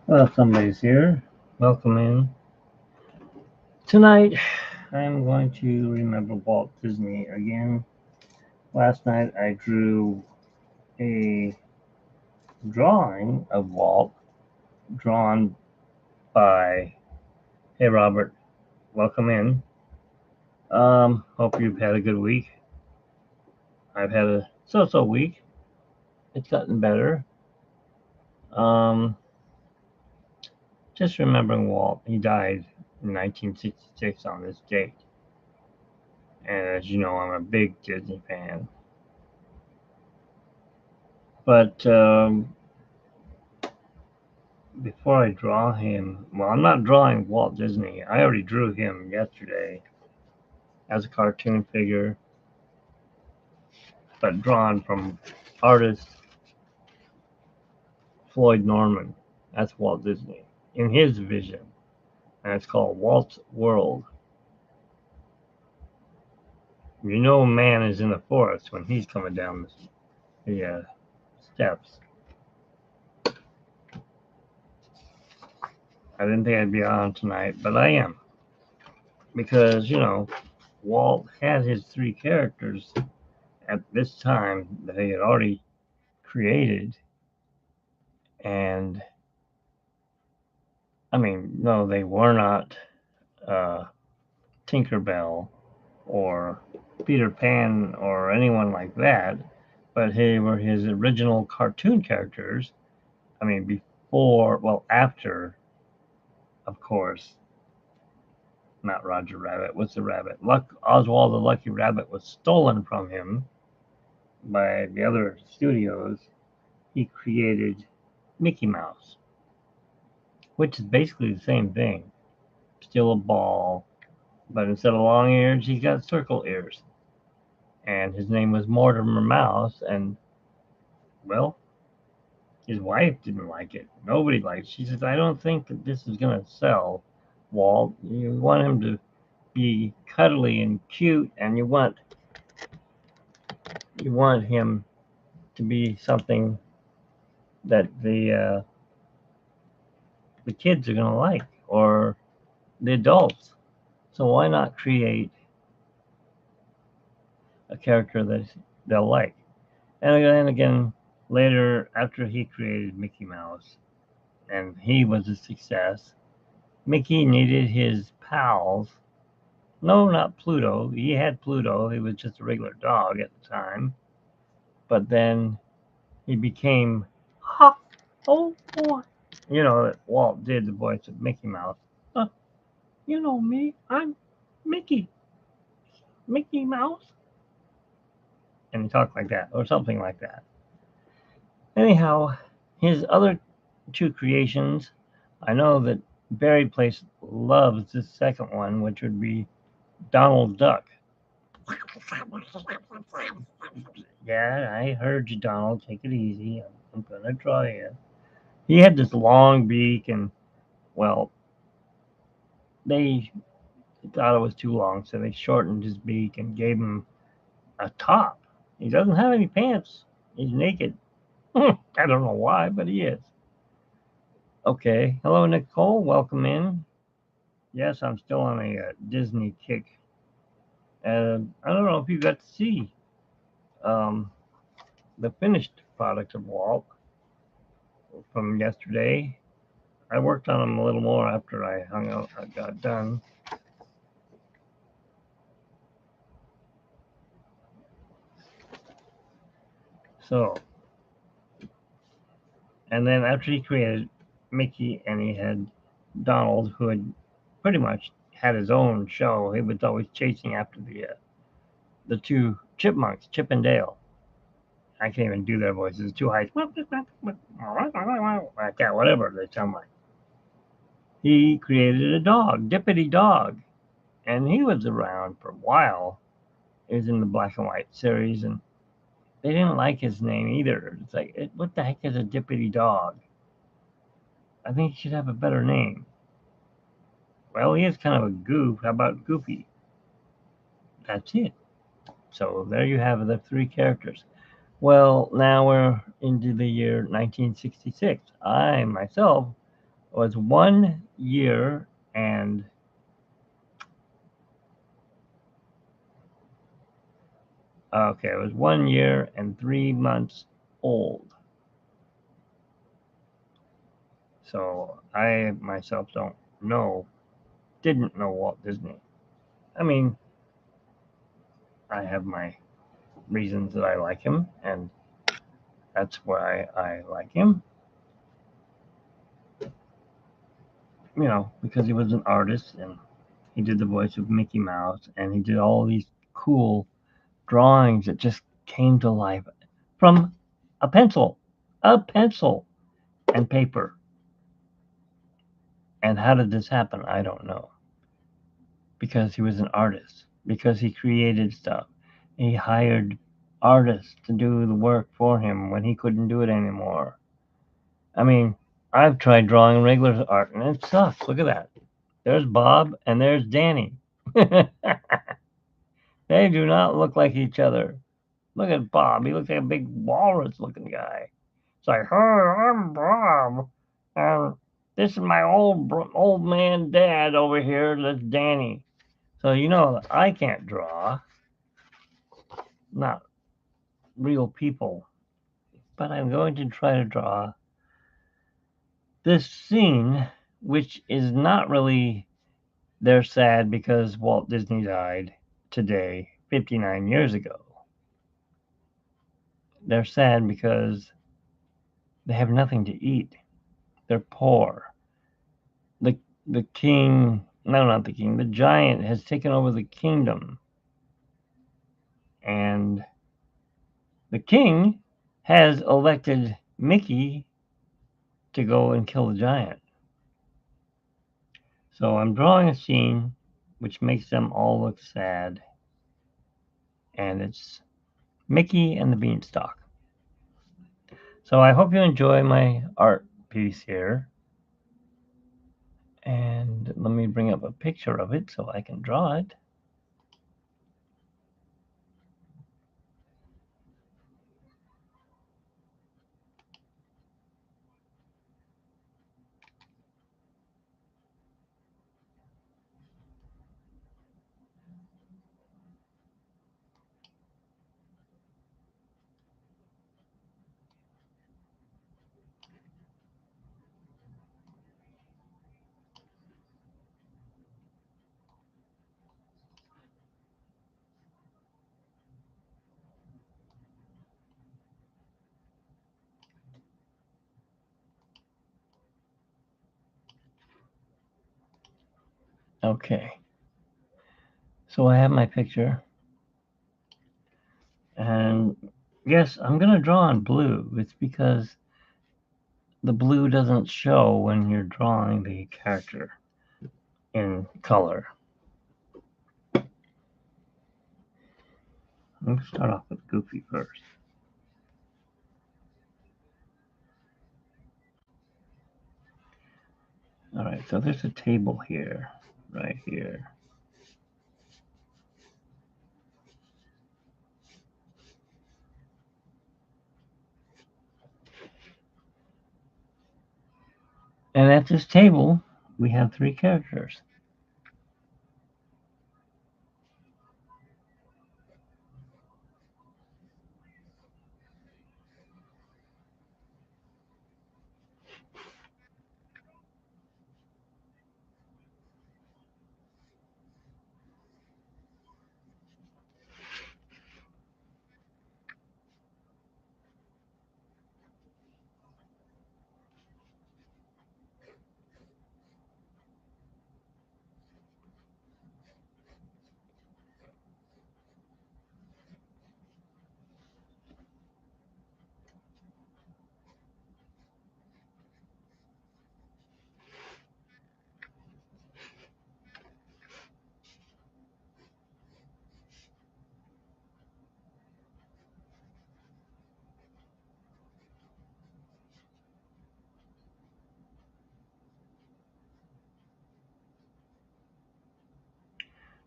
Well, somebody's here. Welcome in. Tonight, I'm going to remember Walt Disney again. Last night, I drew a drawing of Walt, drawn by. Hey, Robert. Welcome in. Hope you've had a good week. I've had a so-so week. It's gotten better. Um, just remembering Walt. He died in 1966 on this date. And as you know, I'm a big Disney fan. But before I draw him, well, I'm not drawing Walt Disney. I already drew him yesterday as a cartoon figure, but drawn from artist Floyd Norman. That's Walt Disney in his vision, and it's called Walt's World. You know, a man is in the forest when he's coming down the steps. I didn't think I'd be on tonight, but I am because Walt had his three characters at this time that he had already created. And I mean, no, they were not uh, Tinkerbell or Peter Pan or anyone like that, but they were his original cartoon characters. I mean, before, well, after, of course, not Roger Rabbit. What's the rabbit? Oswald the Lucky Rabbit was stolen from him by the other studios. He created Mickey Mouse, which is basically the same thing. Still a ball, but instead of long ears, he's got circle ears. And his name was Mortimer Mouse, and well, his wife didn't like it. Nobody liked it. She says, I don't think that this is going to sell, Walt. You want him to be cuddly and cute, and you want him to be something that the kids are going to like, or the adults. So why not create a character that they'll like? And then again, later, after he created Mickey Mouse and he was a success, Mickey needed his pals. No, not Pluto. He had Pluto. He was just a regular dog at the time. But then he became, ha, oh boy. You know, that Walt did the voice of Mickey Mouse. Huh, you know me. I'm Mickey. Mickey Mouse. And he talked like that, or something like that. Anyhow, his other two creations, I know that Barry Place loves the second one, which would be Donald Duck. Yeah, I heard you, Donald. Take it easy. I'm gonna draw you. He had this long beak, and well, they thought it was too long, so they shortened his beak and gave him a top. He doesn't have any pants. He's naked. I don't know why, but he is. Okay. Hello, Nicole. Welcome in. Yes, I'm still on a Disney kick. And I don't know if you got to see um, the finished product of Walt from yesterday. I worked on them a little more after I hung out. I got done. So, and then after he created Mickey and he had Donald, who had pretty much had his own show. He was always chasing after the two chipmunks, Chip and Dale. I can't even do their voices. It's too high. Like that, whatever they sound like. He created a dog, Dippity Dog, and he was around for a while. He was in the black and white series, and they didn't like his name either. It's like, what the heck is a Dippity Dog? I think he should have a better name. Well, he is kind of a goof. How about Goofy? That's it. So there you have the three characters. Well, now we're into the year 1966. I myself was 1 year and okay, it was 1 year and 3 months old. So I myself didn't know Walt Disney. I mean, I have my reasons that I like him, and that's why I like him. Because he was an artist and he did the voice of Mickey Mouse and he did all these cool drawings that just came to life from a pencil, and paper. And how did this happen? I don't know. Because he was an artist, because he created stuff. He hired artists to do the work for him when he couldn't do it anymore. I mean, I've tried drawing regular art and it sucks. Look at that. There's Bob and there's Danny. They do not look like each other. Look at Bob. He looks like a big walrus looking guy. It's like, hey, I'm Bob. And this is my old man dad over here. That's Danny. So I can't draw. Not real people. But I'm going to try to draw this scene, which is not really. They're sad because Walt Disney died today, 59 years ago. They're sad because they have nothing to eat. They're poor. The the king, no, not the king, the giant has taken over the kingdom. And the king has elected Mickey to go and kill the giant. So I'm drawing a scene which makes them all look sad. And it's Mickey and the Beanstalk. So I hope you enjoy my art piece here. And let me bring up a picture of it so I can draw it. Okay. So I have my picture. And yes, I'm going to draw on blue. It's because the blue doesn't show when you're drawing the character in color. Let's start off with Goofy first. All right, so there's a table here, right here. And at this table, we have three characters.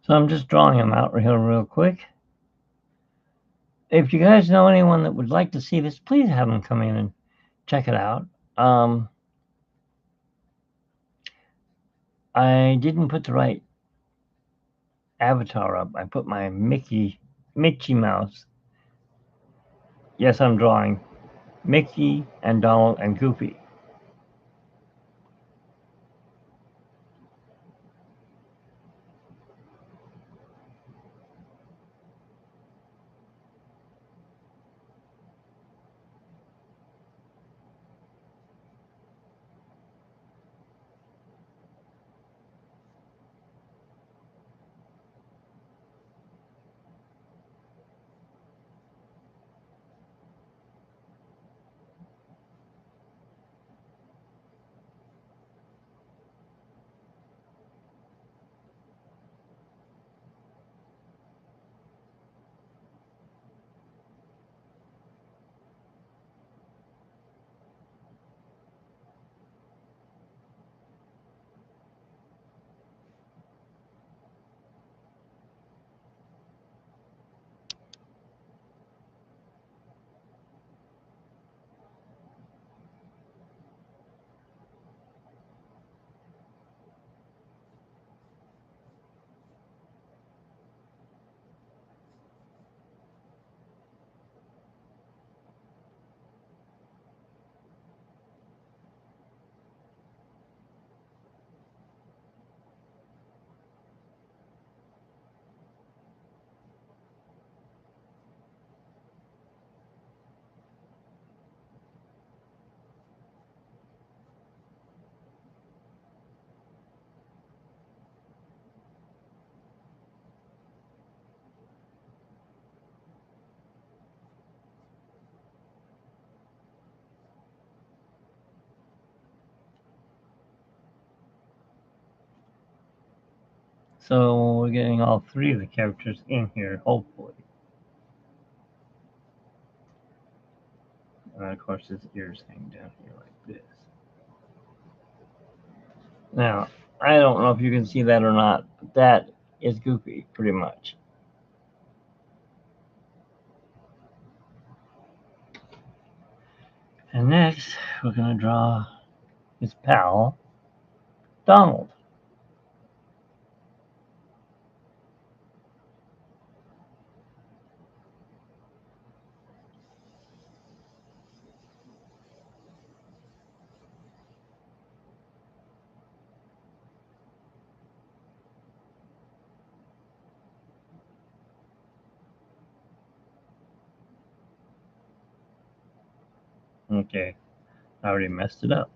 So I'm just drawing them out here real quick. If you guys know anyone that would like to see this, please have them come in and check it out. I didn't put the right avatar up. I put my Mickey Mouse. Yes, I'm drawing Mickey and Donald and Goofy. So we're getting all three of the characters in here, hopefully. And of course his ears hang down here like this. Now, I don't know if you can see that or not, but that is Goofy, pretty much. And next, we're going to draw his pal, Donald. Okay, I already messed it up.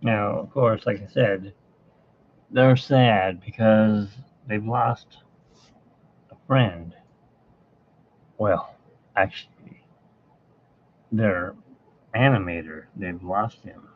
Now, of course, like I said, they're sad because they've lost a friend. Well, actually, their animator, they've lost him.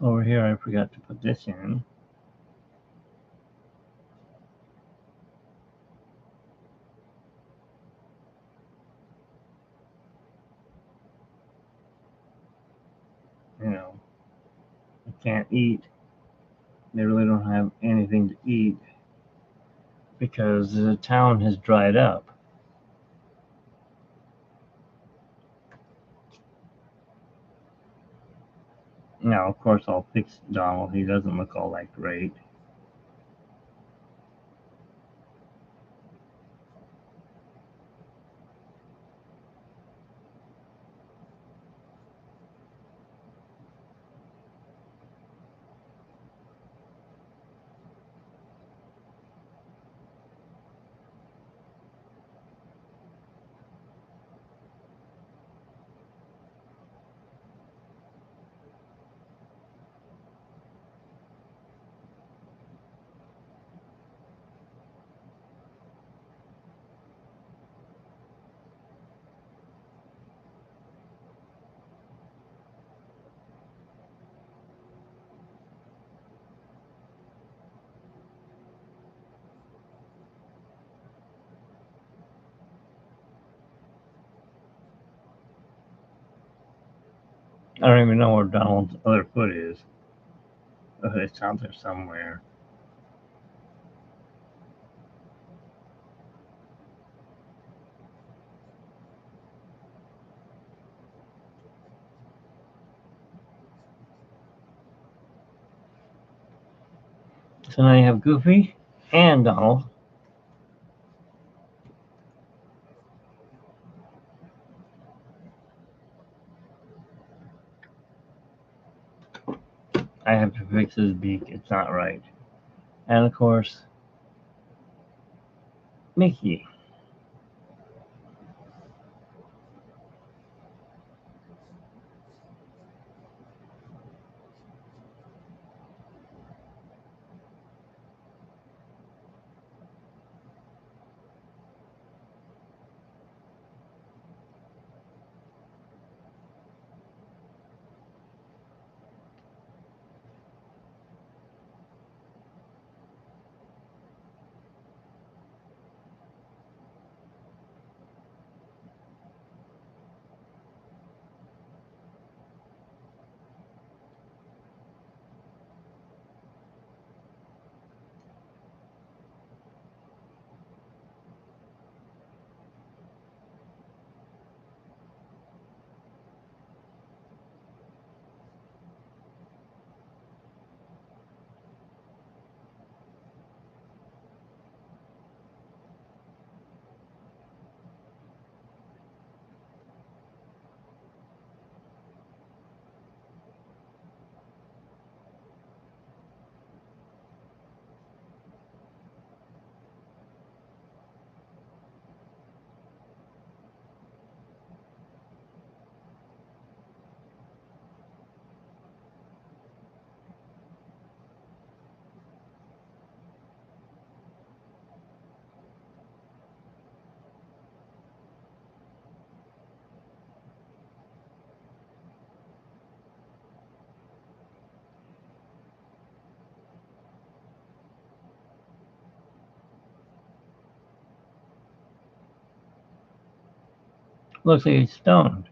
Over here, I forgot to put this in. You know, I can't eat. They really don't have anything to eat because the town has dried up. Now, of course, I'll fix Donald. He doesn't look all that great. I don't even know where Donald's other foot is. It's out there somewhere. So now you have Goofy and Donald. I have to fix his beak. It's not right. And of course, Mickey. Looks like he's stoned.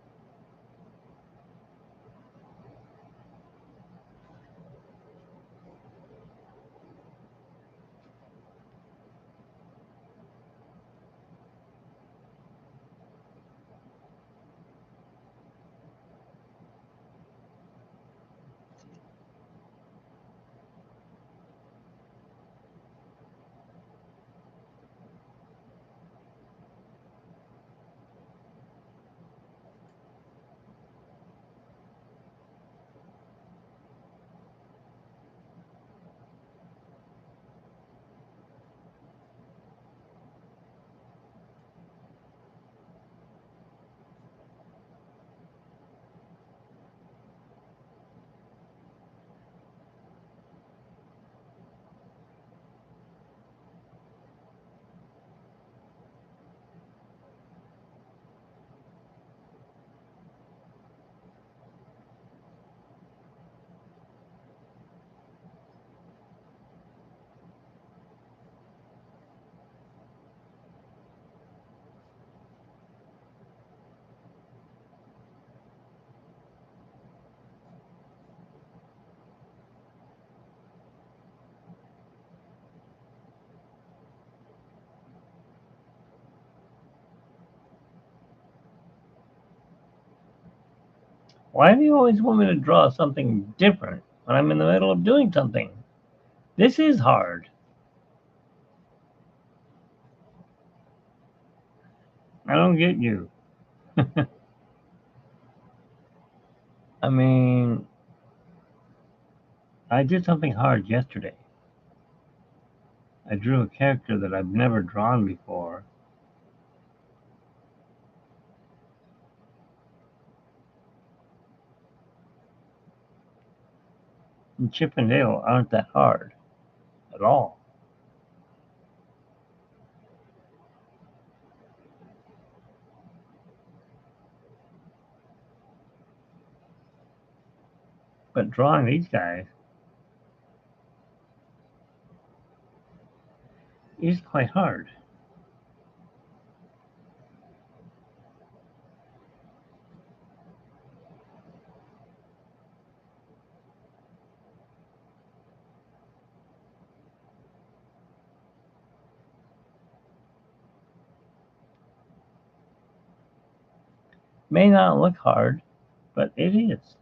Why do you always want me to draw something different when I'm in the middle of doing something? This is hard. I don't get you. I mean, I did something hard yesterday. I drew a character that I've never drawn before. And Chip and Dale aren't that hard at all. But drawing these guys is quite hard. May not look hard, but it is.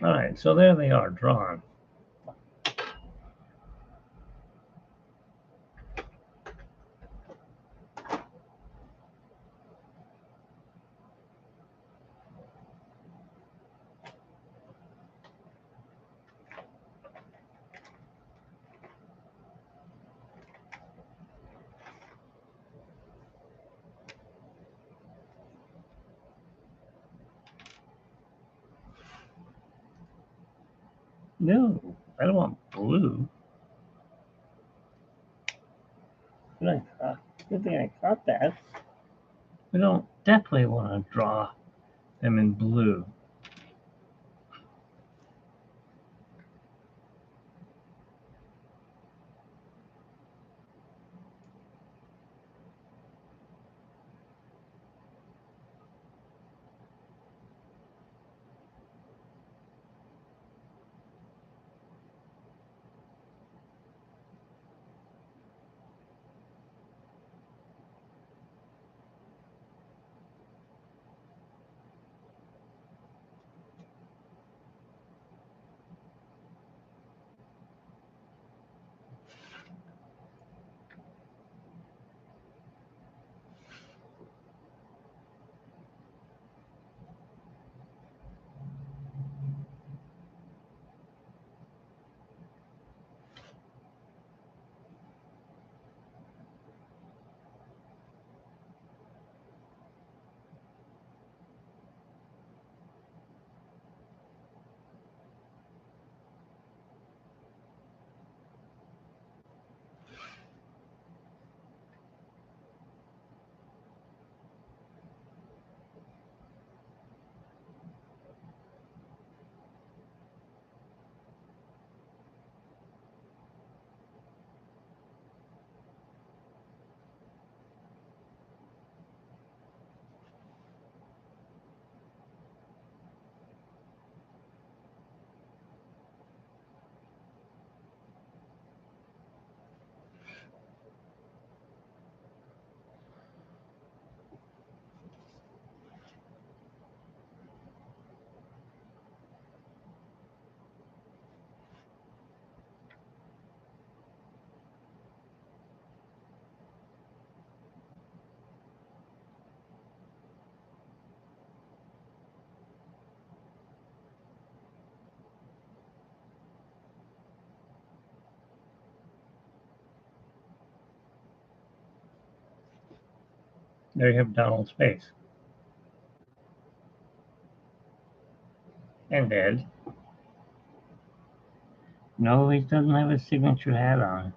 All right, so there they are drawn. No, I don't want blue. Good thing I caught that. We don't definitely want to draw them in blue. There you have Donald's face. And Ed. No, he doesn't have his signature hat on.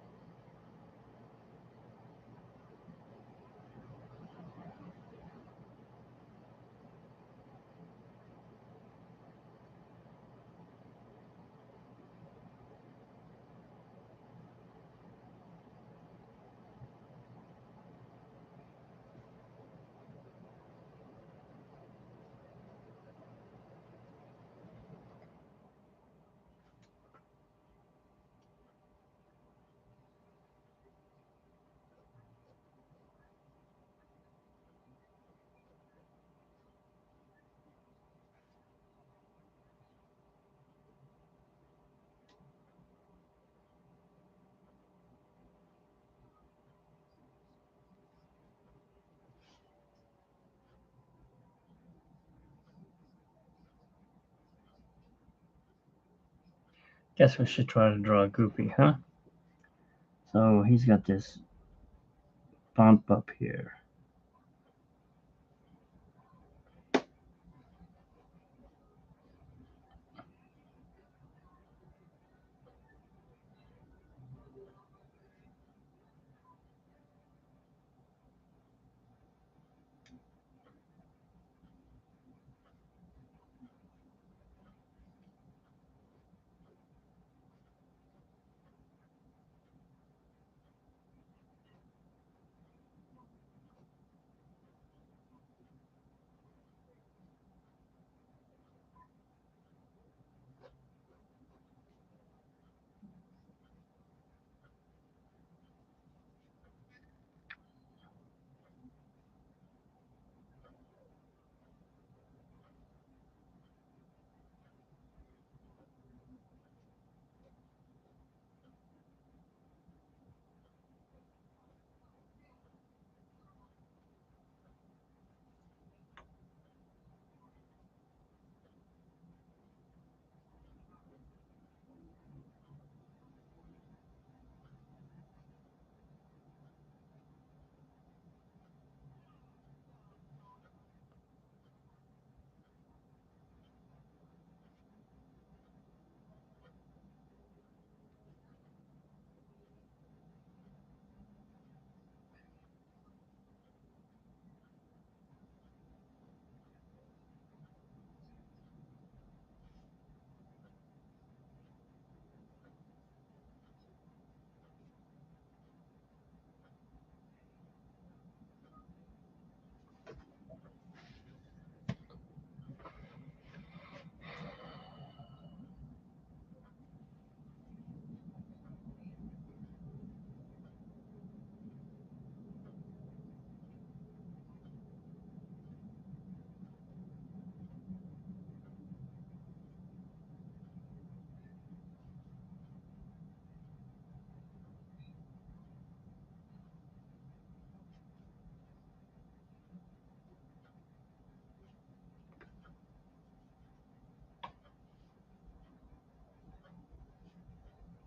Guess we should try to draw Goofy, huh? So he's got this bump up here.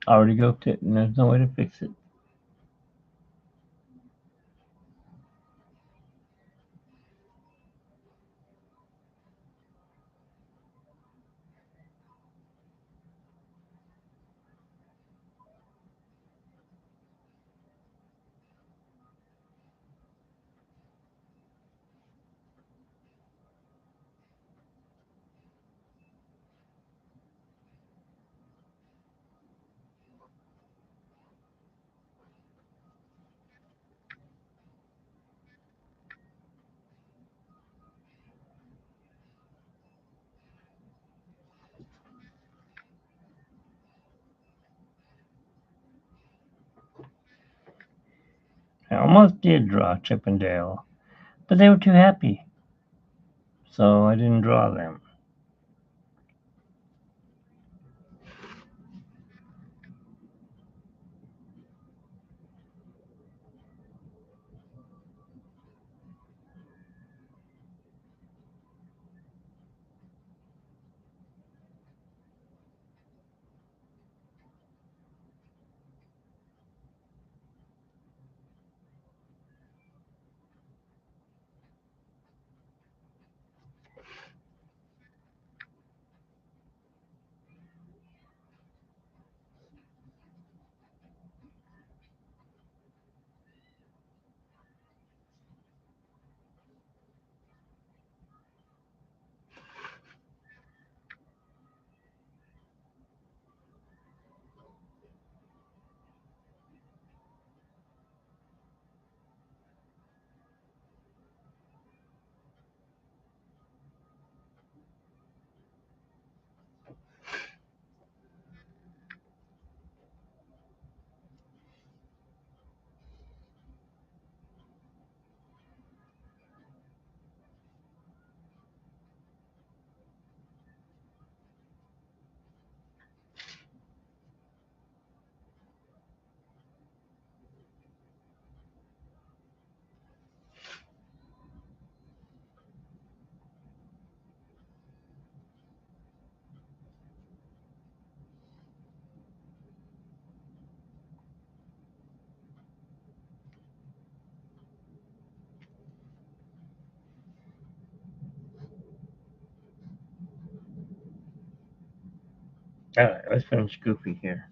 Already goofed it, and there's no way to fix it. I almost did draw Chip and Dale, but they were too happy, so I didn't draw them. Alright, let's finish Goofy here.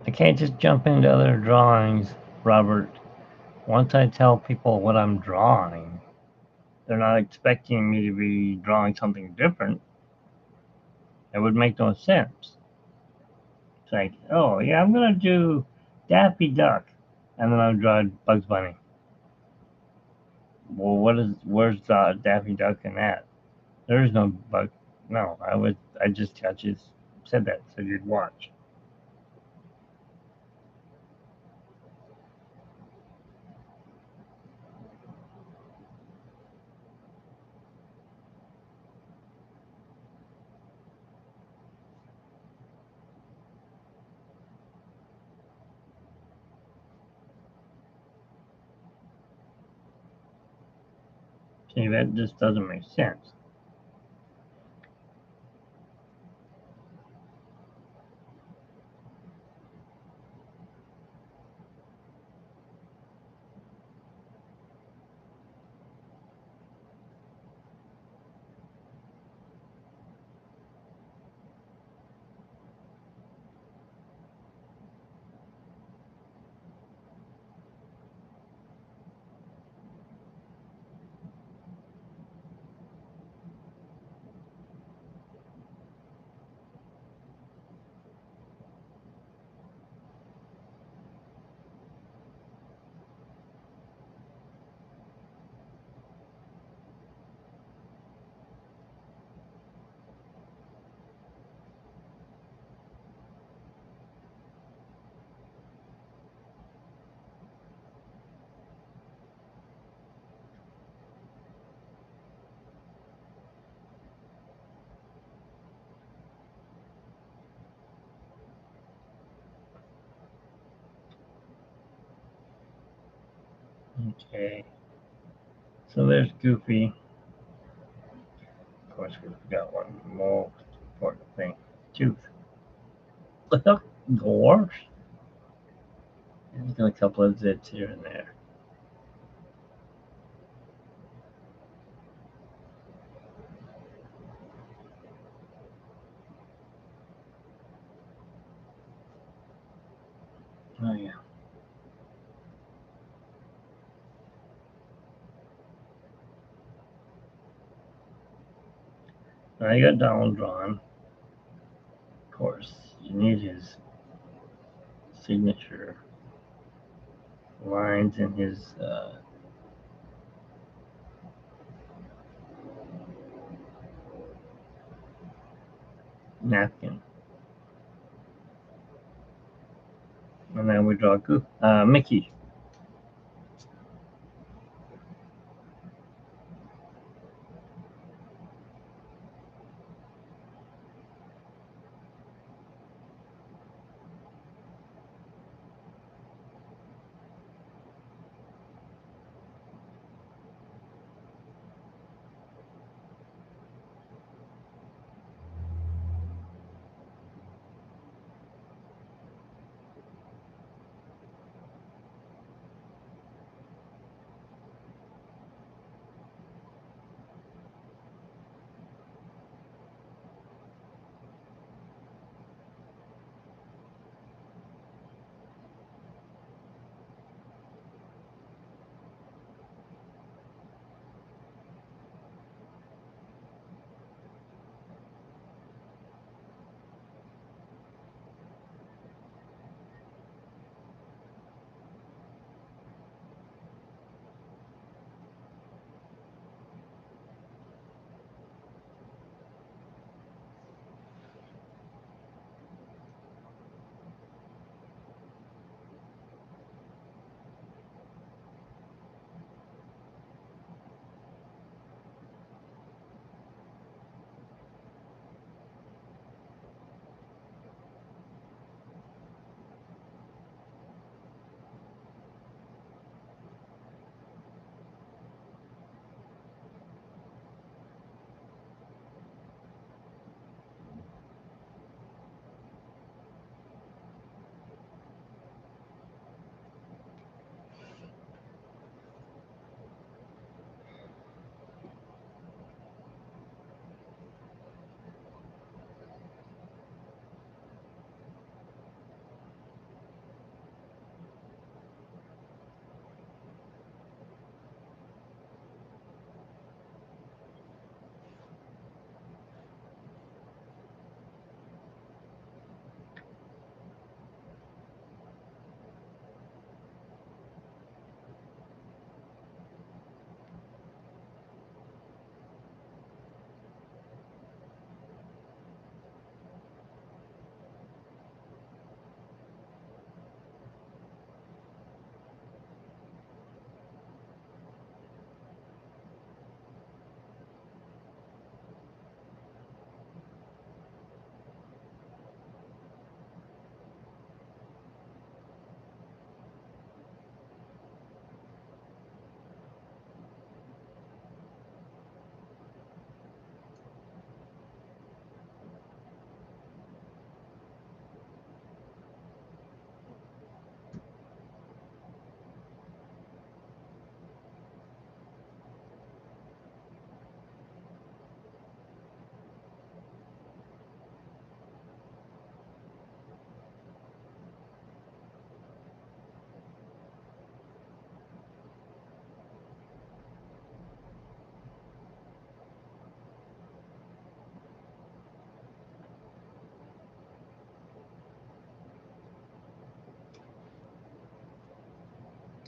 I can't just jump into other drawings, Robert. Once I tell people what I'm drawing, they're not expecting me to be drawing something different. It would make no sense. It's like, oh yeah, I'm gonna do Daffy Duck, and then I'll draw Bugs Bunny. Well, where's the Daffy Duck in that? There is no bug. No, I just said that so you'd watch. See, that just doesn't make sense. Okay. So there's Goofy. Of course, we forgot one most important thing. Tooth. Dwarfs. And a couple of zits here and there. Oh yeah. Now you got Donald drawn. Of course, you need his signature lines in his napkin. And then we draw Mickey.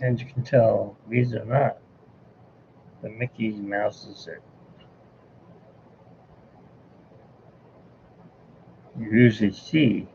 And you can tell these are not the Mickey Mouses that you usually see.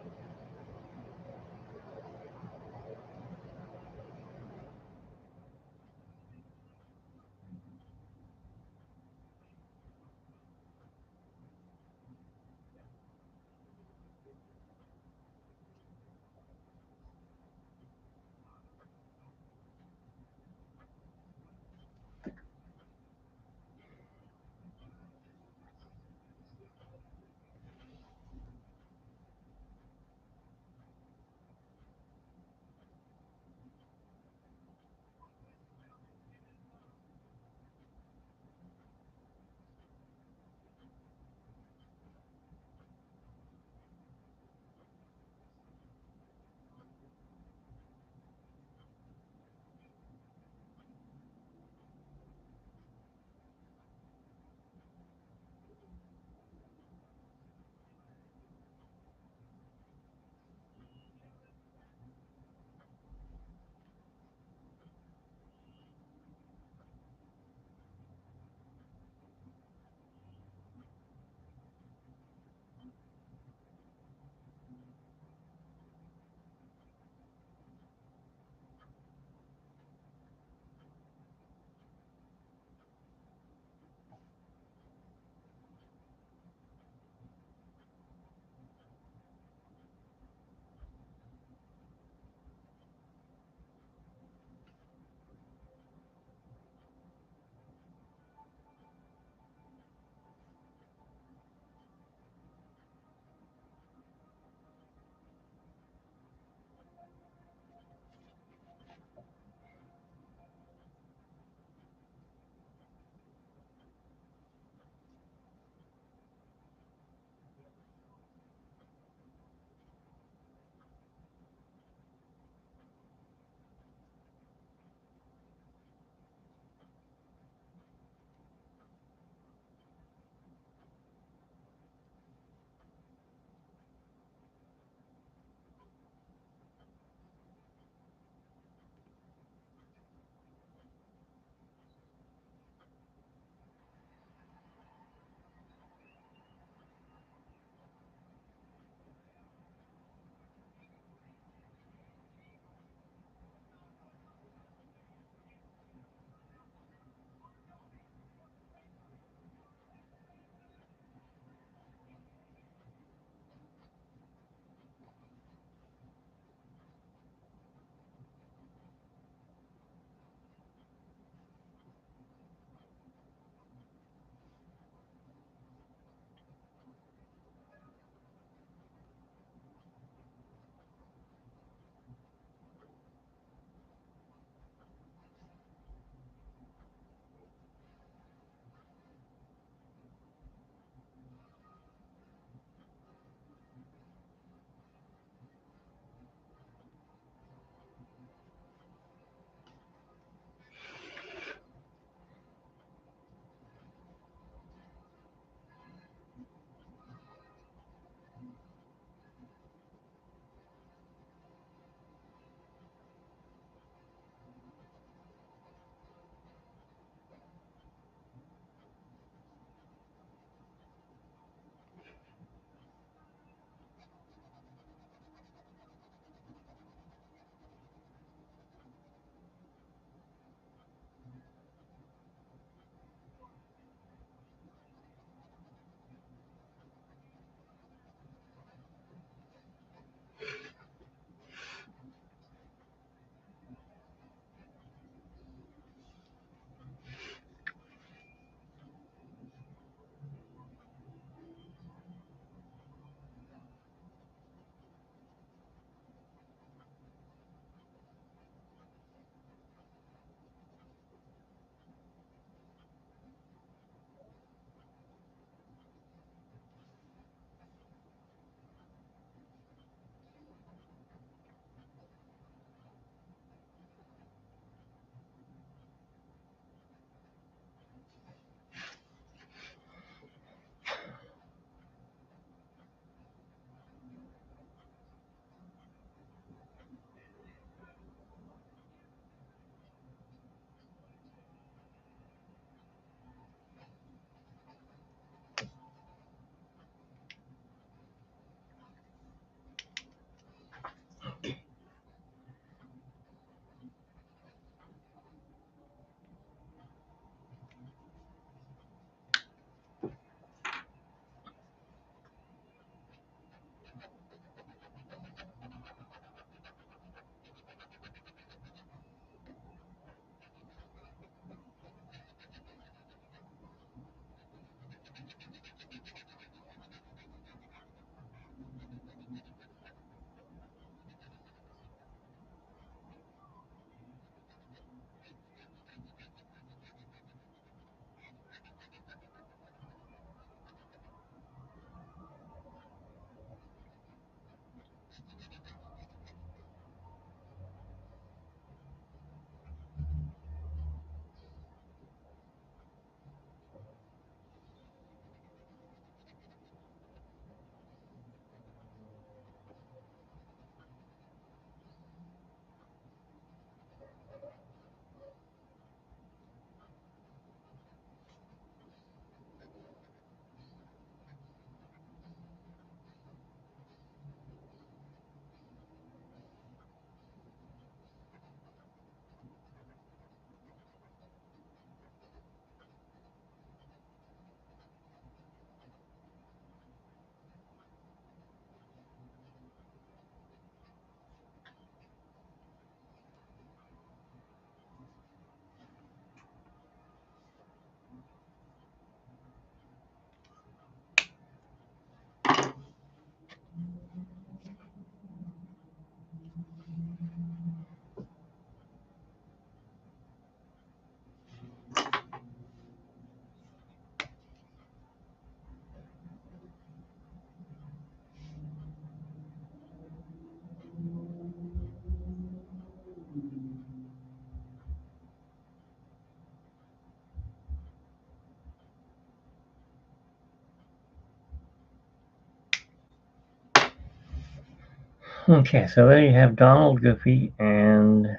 Okay, so there you have Donald, Goofy, and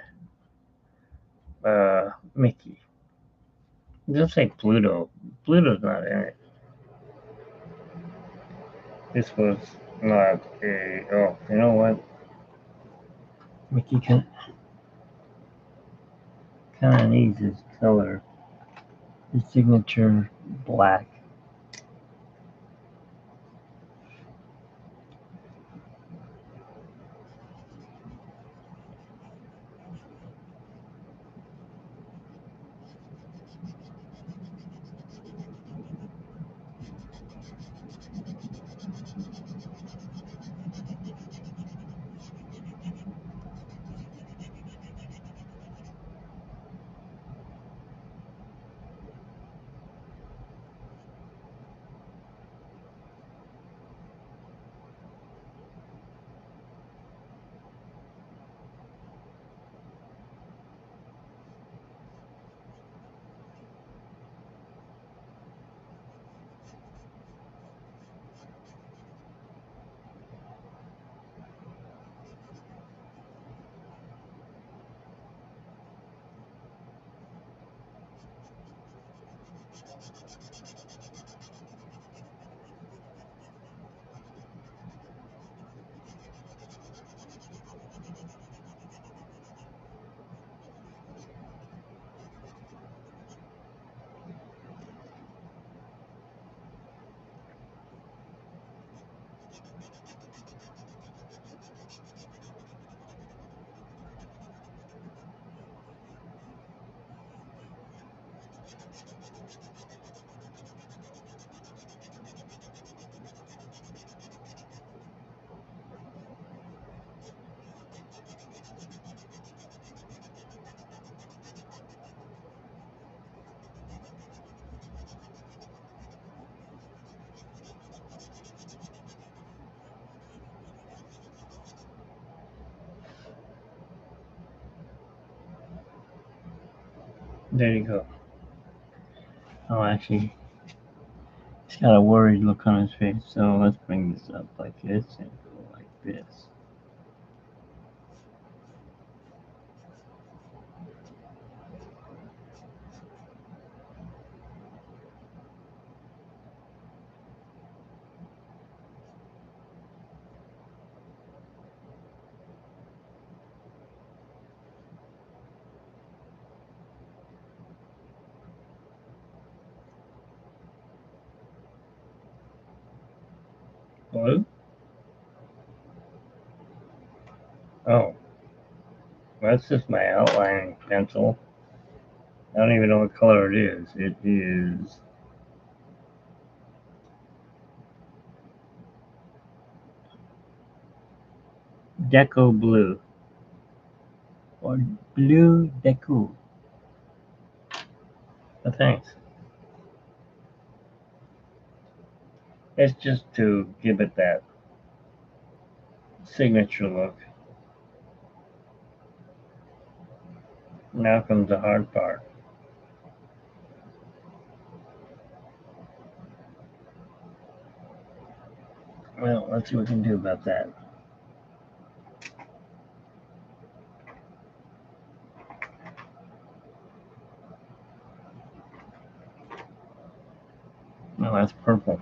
Mickey. Just say Pluto. Pluto's not in it. This was not a. Oh, you know what? Mickey kind of needs his color, his signature black. There you go. Oh, actually, he's got a worried look on his face. So let's bring this up like this and go like this. Blue? Oh, that's just my outlining pencil. I don't even know what color it is. It is Deco Blue or Blue Deco. Oh, thanks. It's just to give it that signature look. Now comes the hard part. Well, let's see what we can do about that. Well, that's purple.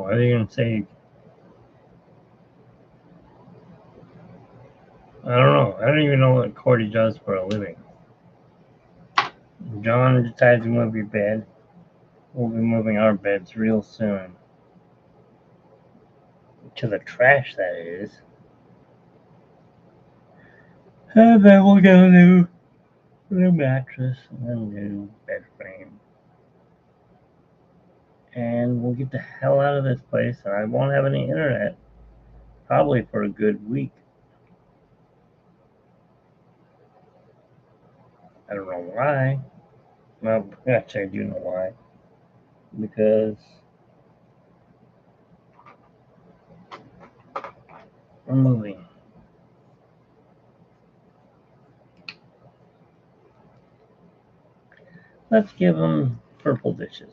What are you gonna say? I don't know. I don't even know what Cordy does for a living. John decides to move your bed. We'll be moving our beds real soon. To the trash, that is. And then we'll get a new mattress and a new bed frame. And we'll get the hell out of this place, and I won't have any internet. Probably for a good week. I don't know why. Well, actually, I do know why. Because we're moving. Let's give them purple dishes.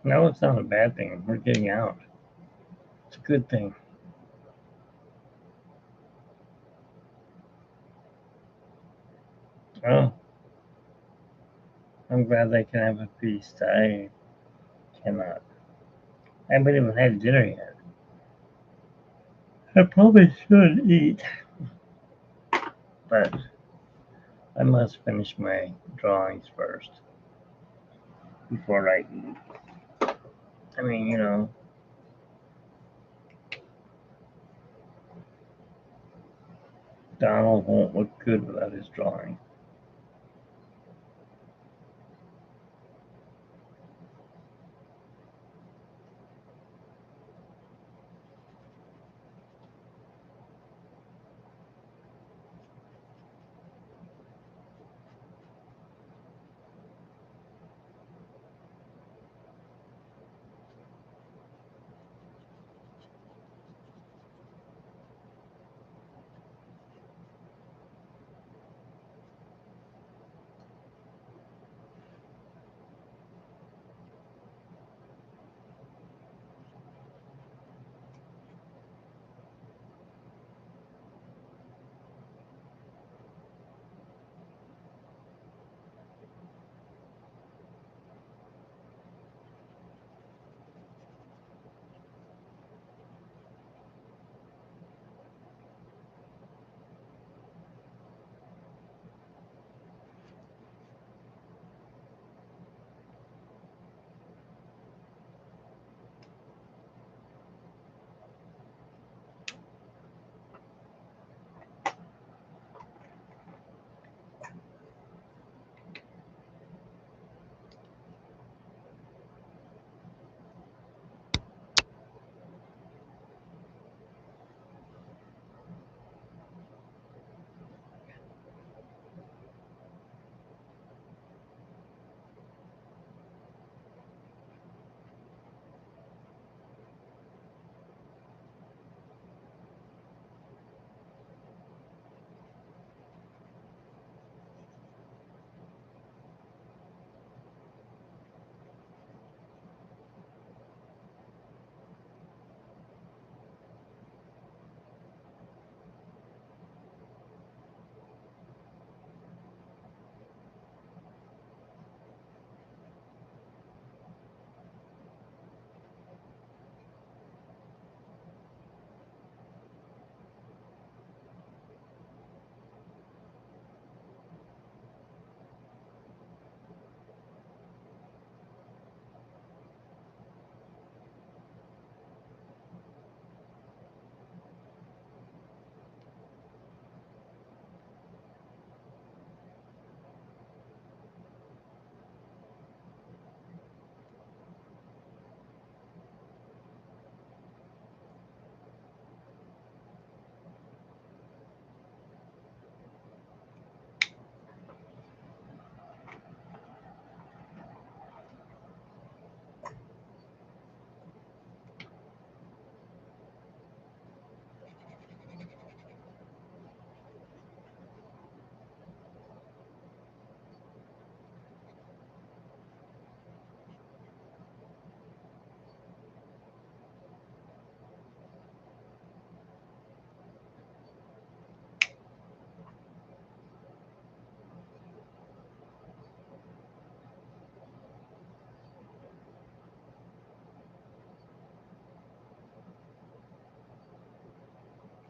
No, it's not a bad thing. We're getting out. It's a good thing. Well, I'm glad they can have a feast. I cannot. I haven't even had dinner yet. I probably should eat, but I must finish my drawings first before I eat. I mean, Donald won't look good without his drawing.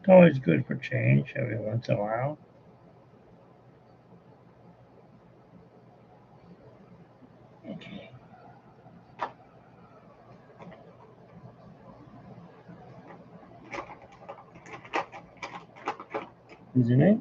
It's always good for change every once in a while. Okay. Isn't it?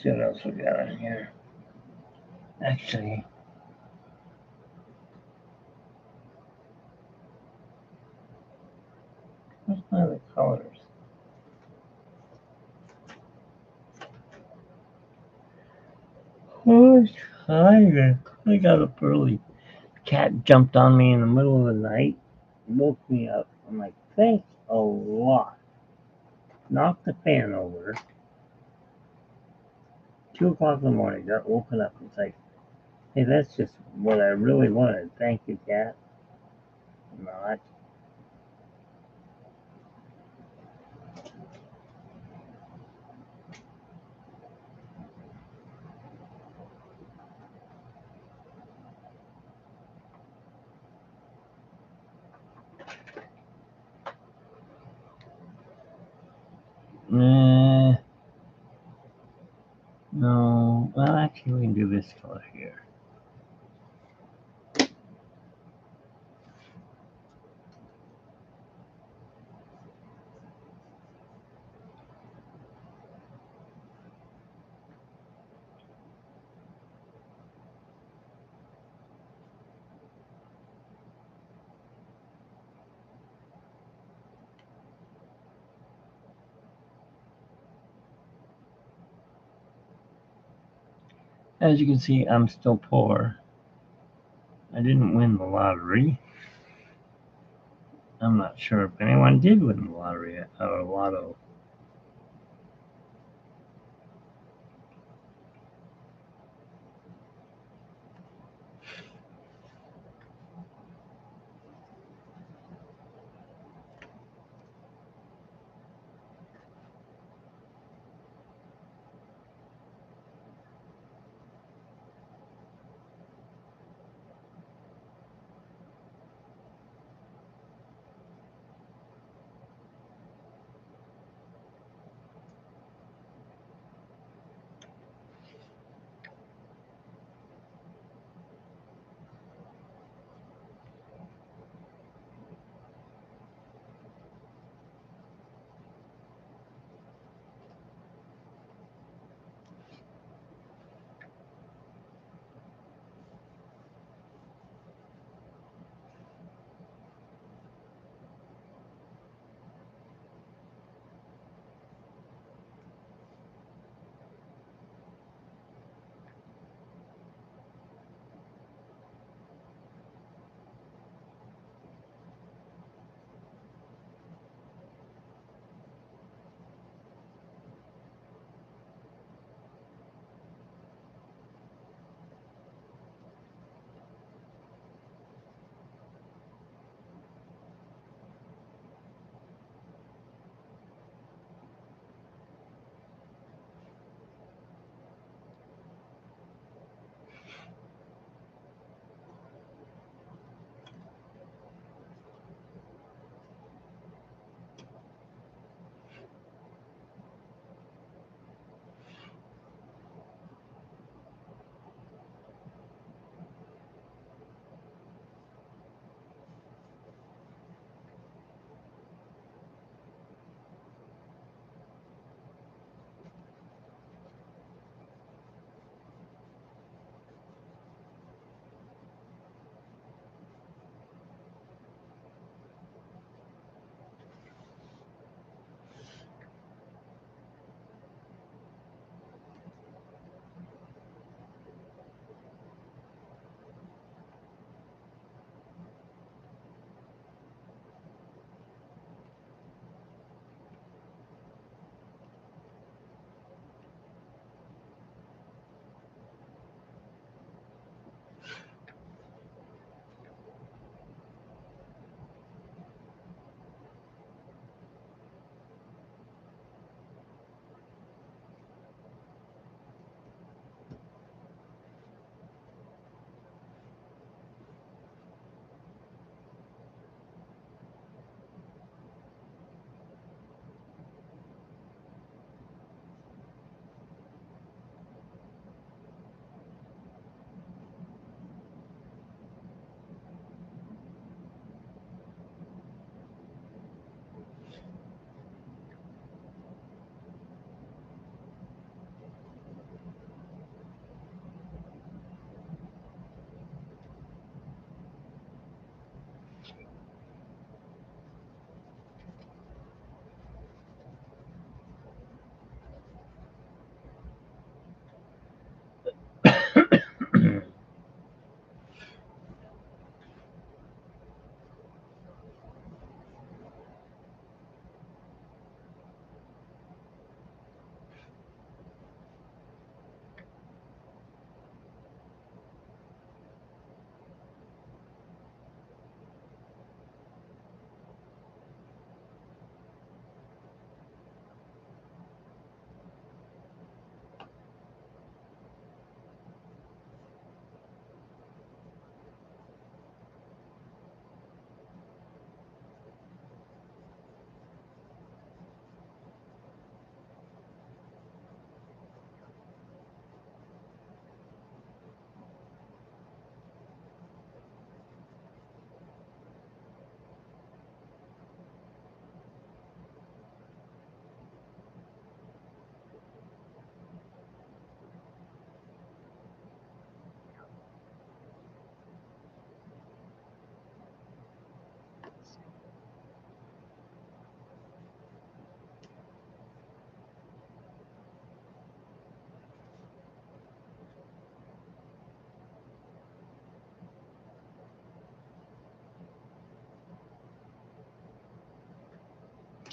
See what else we got in here. Actually, what's my other colors? Oh, I'm tired. I got up early. Cat jumped on me in the middle of the night, woke me up. I'm like, thanks a lot. Knocked the fan over. 2 o'clock in the morning, got woken up. It's like, hey, that's just what I really wanted. Thank you, Cat. Not. Nah, no. Well, actually, we can do this color here. As you can see, I'm still poor. I didn't win the lottery. I'm not sure if anyone did win the lottery or lotto.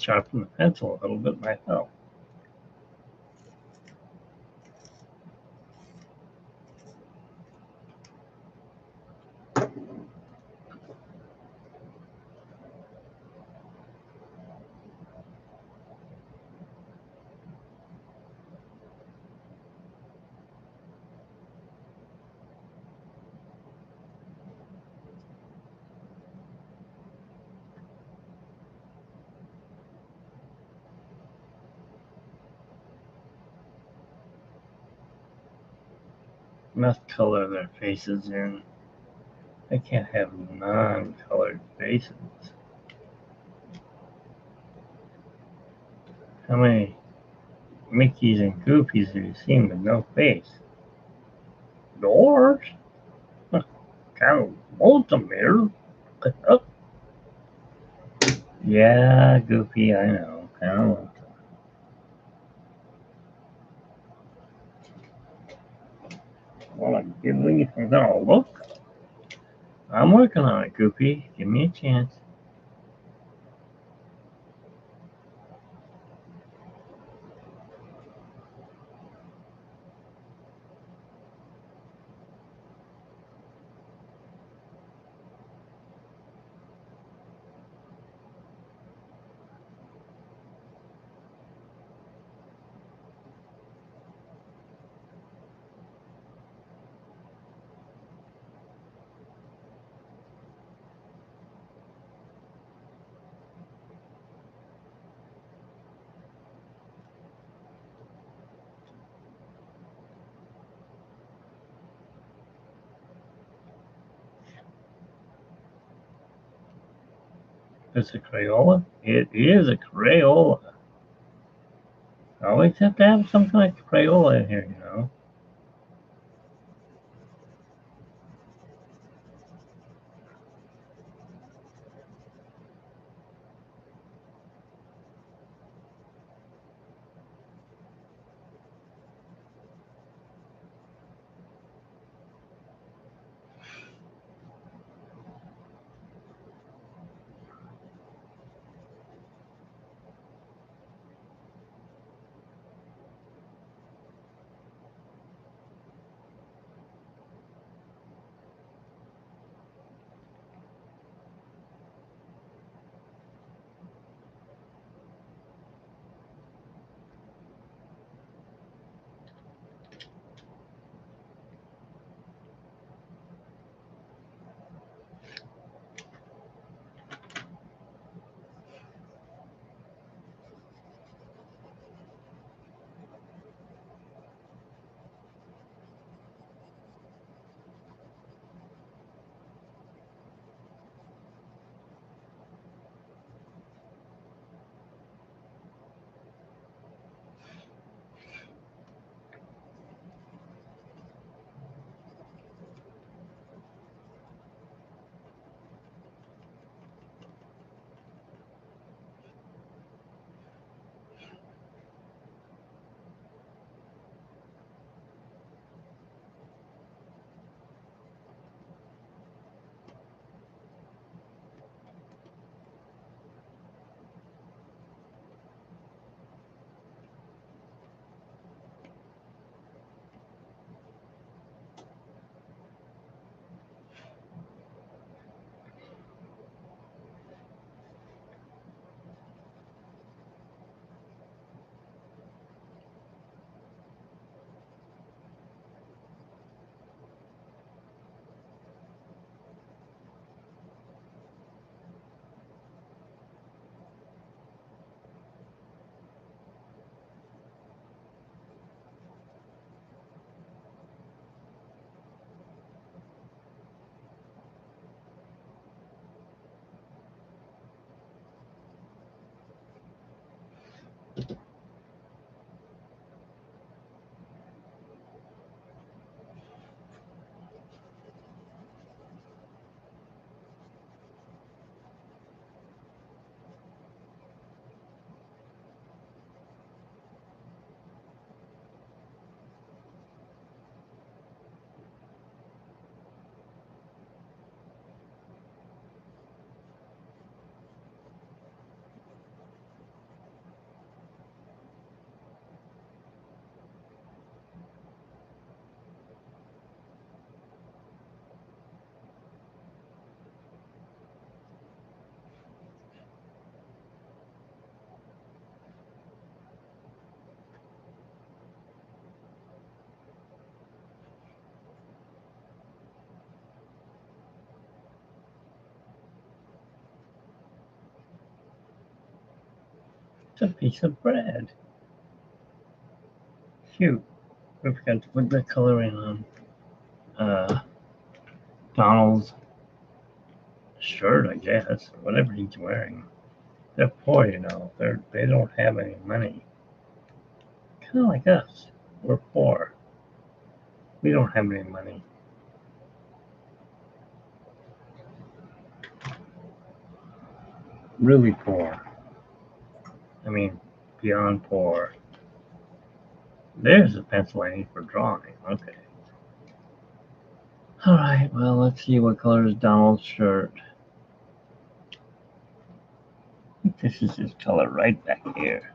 sharpen the pencil a little bit myself. Must color their faces in. They can't have non-colored faces. How many Mickeys and Goofies have you seen with no face? Yours? Kind of lonesome here. Yeah, Goofy, I know. Kind of lonesome. Well, give me a look. I'm working on it, Goofy. Give me a chance. It's a Crayola? It is a Crayola. I always have to have something like Crayola in here, you know. It's a piece of bread. Cute. I forgot to put the coloring on Donald's shirt, I guess. Whatever he's wearing. They're poor, you know. They don't have any money. Kind of like us. We're poor. We don't have any money. Really poor. I mean, beyond poor. There's a pencil I need for drawing. Okay. Alright, well, let's see what color is Donald's shirt. I think this is his color right back here.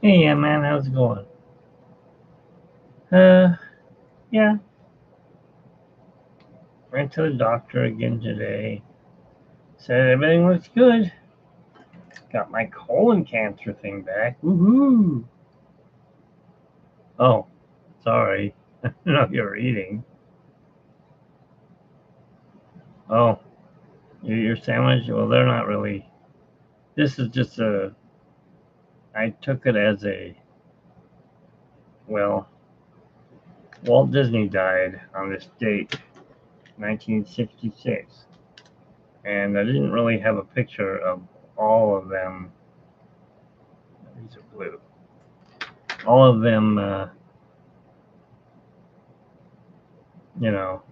Hey, yeah, man, how's it going? Yeah. Went to the doctor again today. Said everything looks good. Got my colon cancer thing back. Woohoo! Oh, sorry. No, you're eating. Oh, your sandwich? Well, they're not really. This is just a. I took it as a. Well, Walt Disney died on this date, 1966. And I didn't really have a picture of all of them. These are blue. All of them, you know,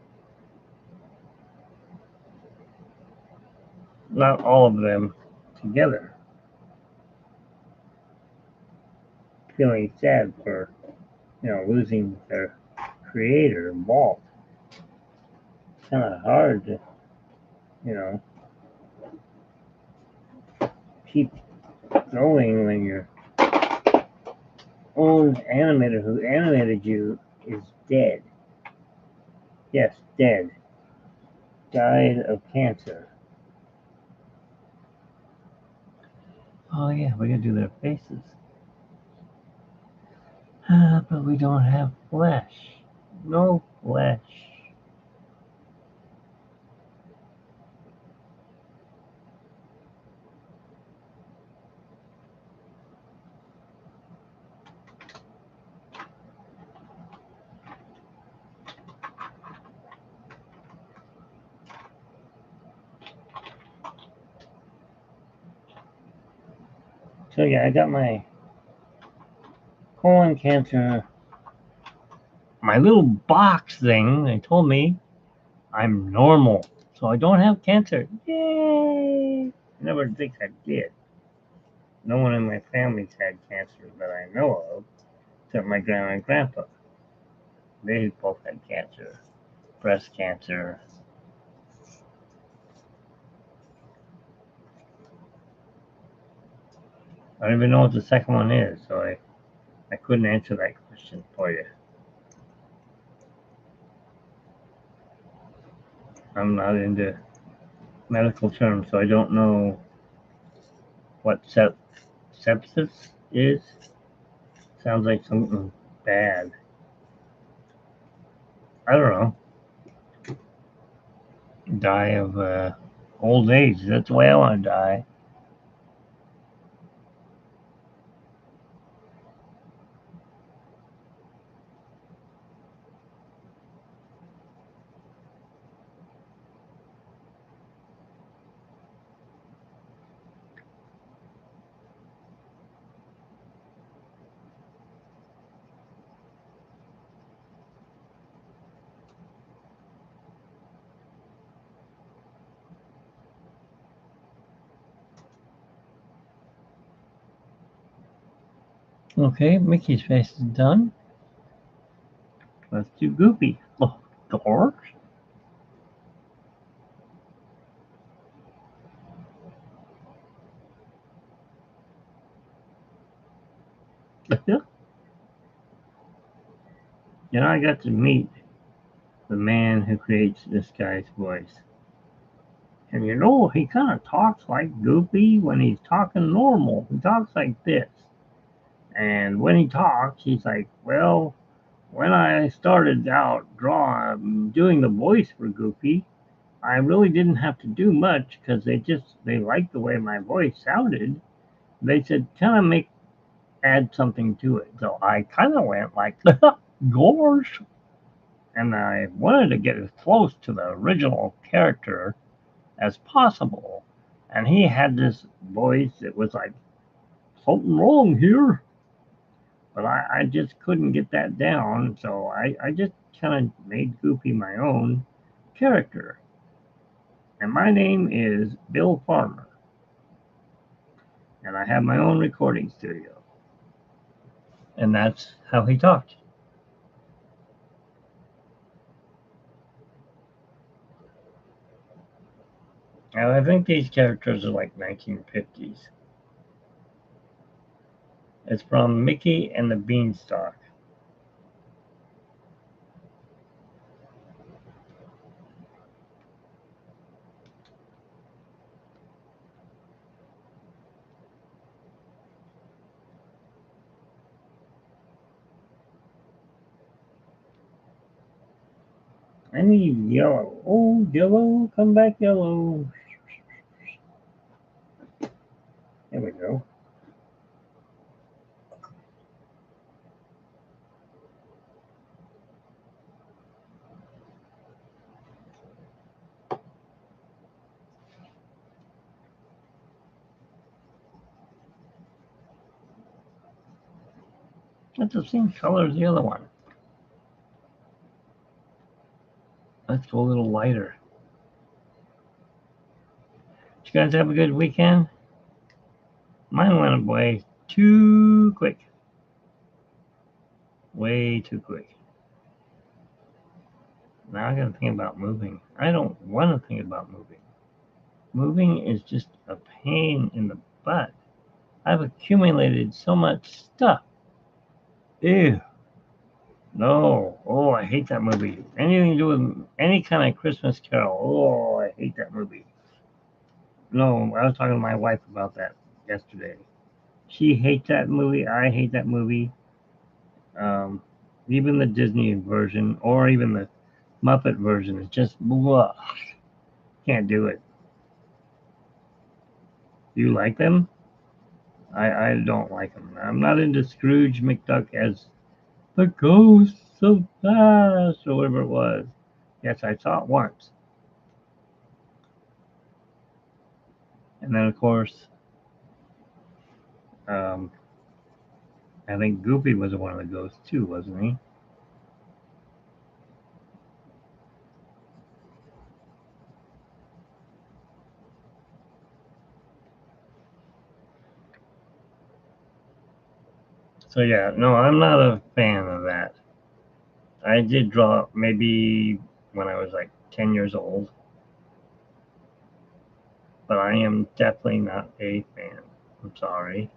not all of them together. Feeling sad for, losing their creator, Walt. It's kind of hard to, you know, keep going when your own animator who animated you is dead. Yes, dead. Died of cancer. Oh yeah, we gotta do their faces. But we don't have flesh. No flesh. So yeah, I got my colon cancer. My little box thing, they told me I'm normal. So I don't have cancer. Yay! I never think I did. No one in my family's had cancer that I know of, except my grandma and grandpa. They both had cancer, breast cancer. I don't even know what the second one is, so I couldn't answer that question for you. I'm not into medical terms, so I don't know what sepsis is. Sounds like something bad. I don't know. Die of old age. That's the way I want to die. Okay, Mickey's face is done. Let's do Goofy. Oh, George? I got to meet the man who creates this guy's voice. And he kind of talks like Goofy when he's talking normal. He talks like this. And when he talks, he's like, well, when I started out doing the voice for Goofy, I really didn't have to do much because they liked the way my voice sounded. They said, kind of add something to it. So I kind of went like, gosh. And I wanted to get as close to the original character as possible. And he had this voice that was like, something wrong here. But I just couldn't get that down. So I just kind of made Goofy my own character. And my name is Bill Farmer. And I have my own recording studio. And that's how he talked. And I think these characters are like 1950s. It's from Mickey and the Beanstalk. I need yellow. Oh, yellow, come back, yellow. There we go. That's the same color as the other one. Let's go a little lighter. Did you guys have a good weekend? Mine went away too quick. Way too quick. Now I gotta think about moving. I don't want to think about moving. Moving is just a pain in the butt. I've accumulated so much stuff. Ew. No. Oh, I hate that movie. Anything to do with any kind of Christmas Carol. Oh, I hate that movie. No, I was talking to my wife about that yesterday. She hates that movie. I hate that movie. Um, Even the Disney version or even the Muppet version is just blah. Can't do it. You like them? I don't like them. I'm not into Scrooge McDuck as the ghost so fast or whatever it was. Yes, I saw it once. And then, of course, um, I think Goofy was one of the ghosts too, wasn't he? So yeah, no, I'm not a fan of that. I did draw maybe when I was like 10 years old, but I am definitely not a fan. I'm sorry.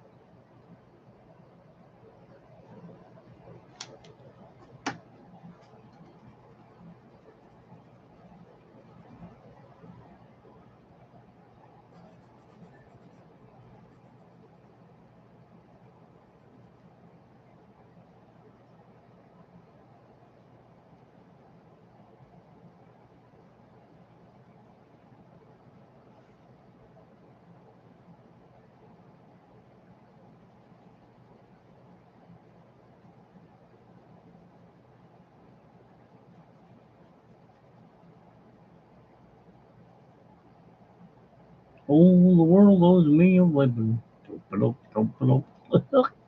Oh, the world owes me a living.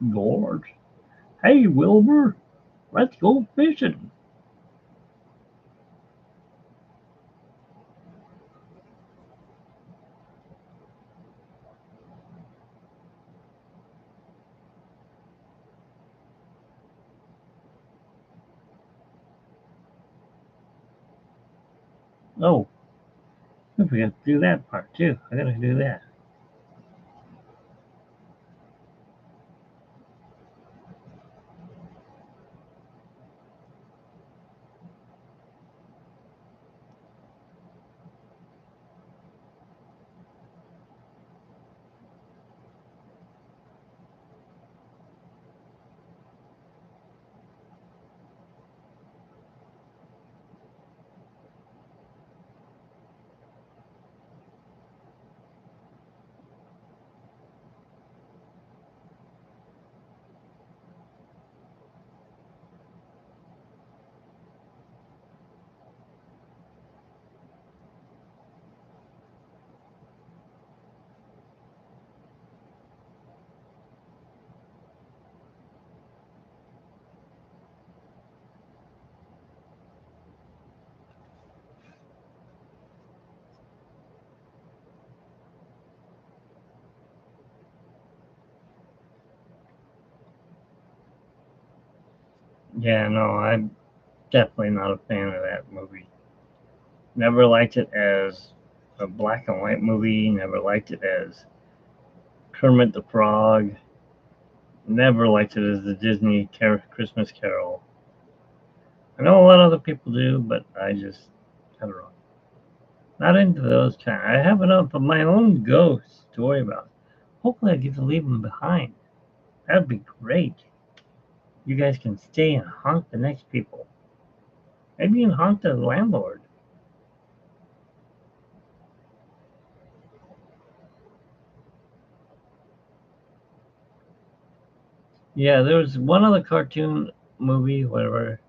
Lord. Hey, Wilbur, let's go fishing. Oh, I forgot to do that part too. I gotta do that. Yeah, no, I'm definitely not a fan of that movie. Never liked it as a black and white movie. Never liked it as Kermit the Frog. Never liked it as the Disney Christmas Carol. I know a lot of other people do, but I don't know. Not into those kind. I have enough of my own ghosts to worry about. Hopefully, I get to leave them behind. That'd be great. You guys can stay and haunt the next people. Maybe you can haunt the landlord. Yeah, there was one other cartoon movie, whatever,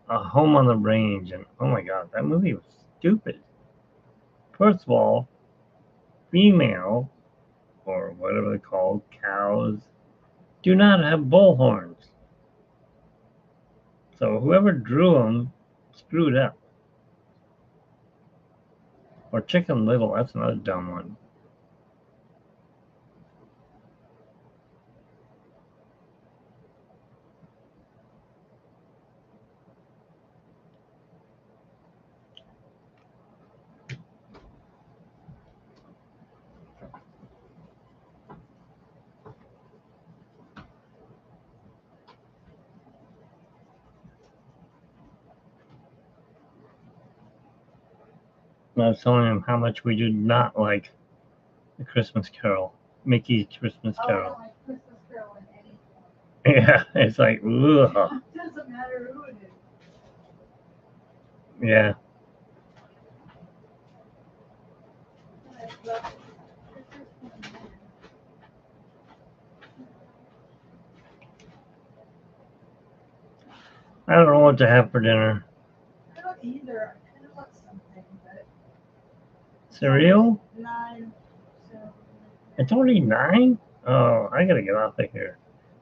A Home on the Range, and oh my god, that movie was stupid. First of all, female, or whatever they're called, cows, do not have bull horns. So whoever drew them screwed up. Or Chicken Little, that's another dumb one. I was telling him how much we do not like the Christmas Carol, Mickey's Christmas Carol. Yeah, it's like, ugh. Yeah, I don't know what to have for dinner. Cereal? It's already 9? Oh, I gotta get off of here.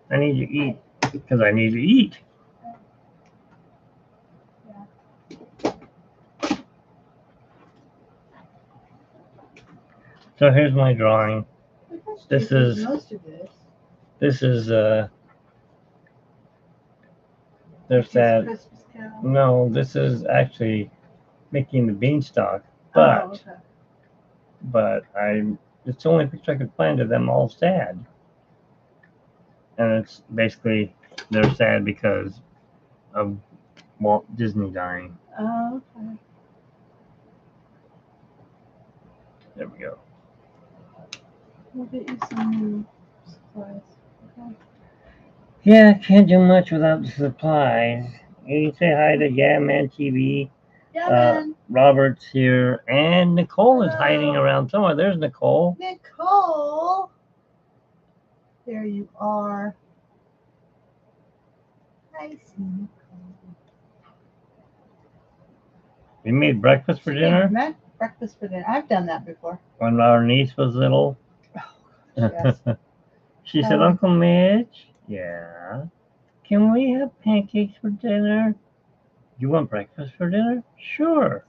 I need to eat because I need to eat. So here's my drawing. This is this is They're She's sad. Christmas Carol. No, this is actually Mickey and the Beanstalk, Oh, but okay. it's the only picture I could find of them all sad, and it's basically they're sad because of Walt Disney dying. Oh, okay. There we go. We'll get you some new supplies. Okay. Yeah, can't do much without the supplies. You can say hi to Yeah Man TV. Yeah, man. Robert's here, and Nicole is Hello. hiding around somewhere. There's Nicole. Nicole. There you are. I see Nicole. We made breakfast for She dinner made breakfast for dinner. I've done that before. when our niece was little. Yes. She said, Uncle Mitch, yeah, can we have pancakes for dinner? You want breakfast for dinner? Sure.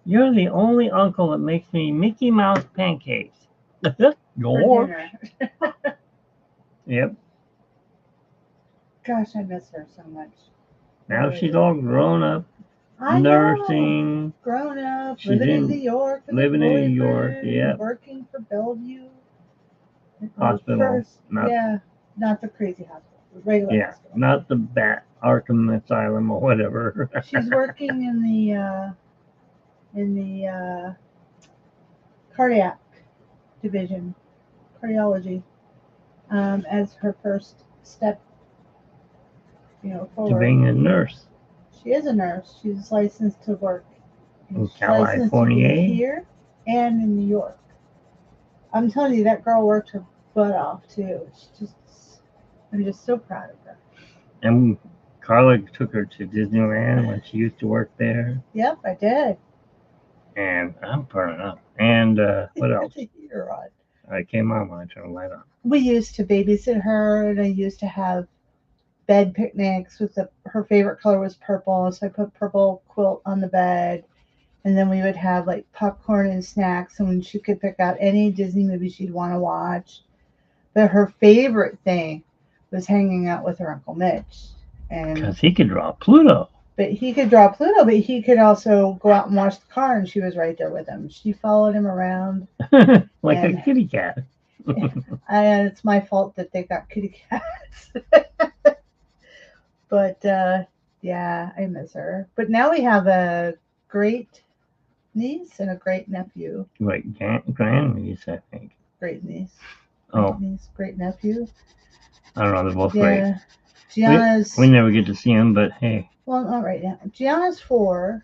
You're the only uncle that makes me Mickey Mouse pancakes. For Yours? dinner. Yep. Gosh, I miss her so much. Now she's all grown up, I nursing. know. Grown up, She's living in in- New York, with living a in New boyfriend, York, yep. working for Bellevue. Hospital. Yeah, not the crazy hospital, the regular Yeah, hospital. not the Bat Arkham Asylum or whatever. She's working in the cardiac division, cardiology, as her first step, to forward. being a nurse She is a nurse. She's licensed to work in She's licensed to be California. here and in New York. I'm telling you, that girl worked her butt off too. I'm just so proud of her. And Carla took her to Disneyland when she used to work there. Yep, I did. And I'm burning up. And what else? The heater on. I came on when I turned the light on. We used to babysit her, and I used to have bed picnics with her favorite color was purple, so I put purple quilt on the bed, and then we would have like popcorn and snacks, and she could pick out any Disney movie she'd want to watch. But her favorite thing was hanging out with her Uncle Mitch, and Because he could draw Pluto. but he could draw Pluto, but he could also go out and wash the car, and she was right there with him. She followed him around like And- a kitty cat. and it's my fault that they got kitty cats. But yeah, I miss her. But now we have a great niece and a great nephew. Like grandniece, I think. Great niece. Oh, Great niece, great nephew. I don't know. They're both great. Yeah. Gianna's We never get to see him, but hey. well, not right now. Gianna's 4,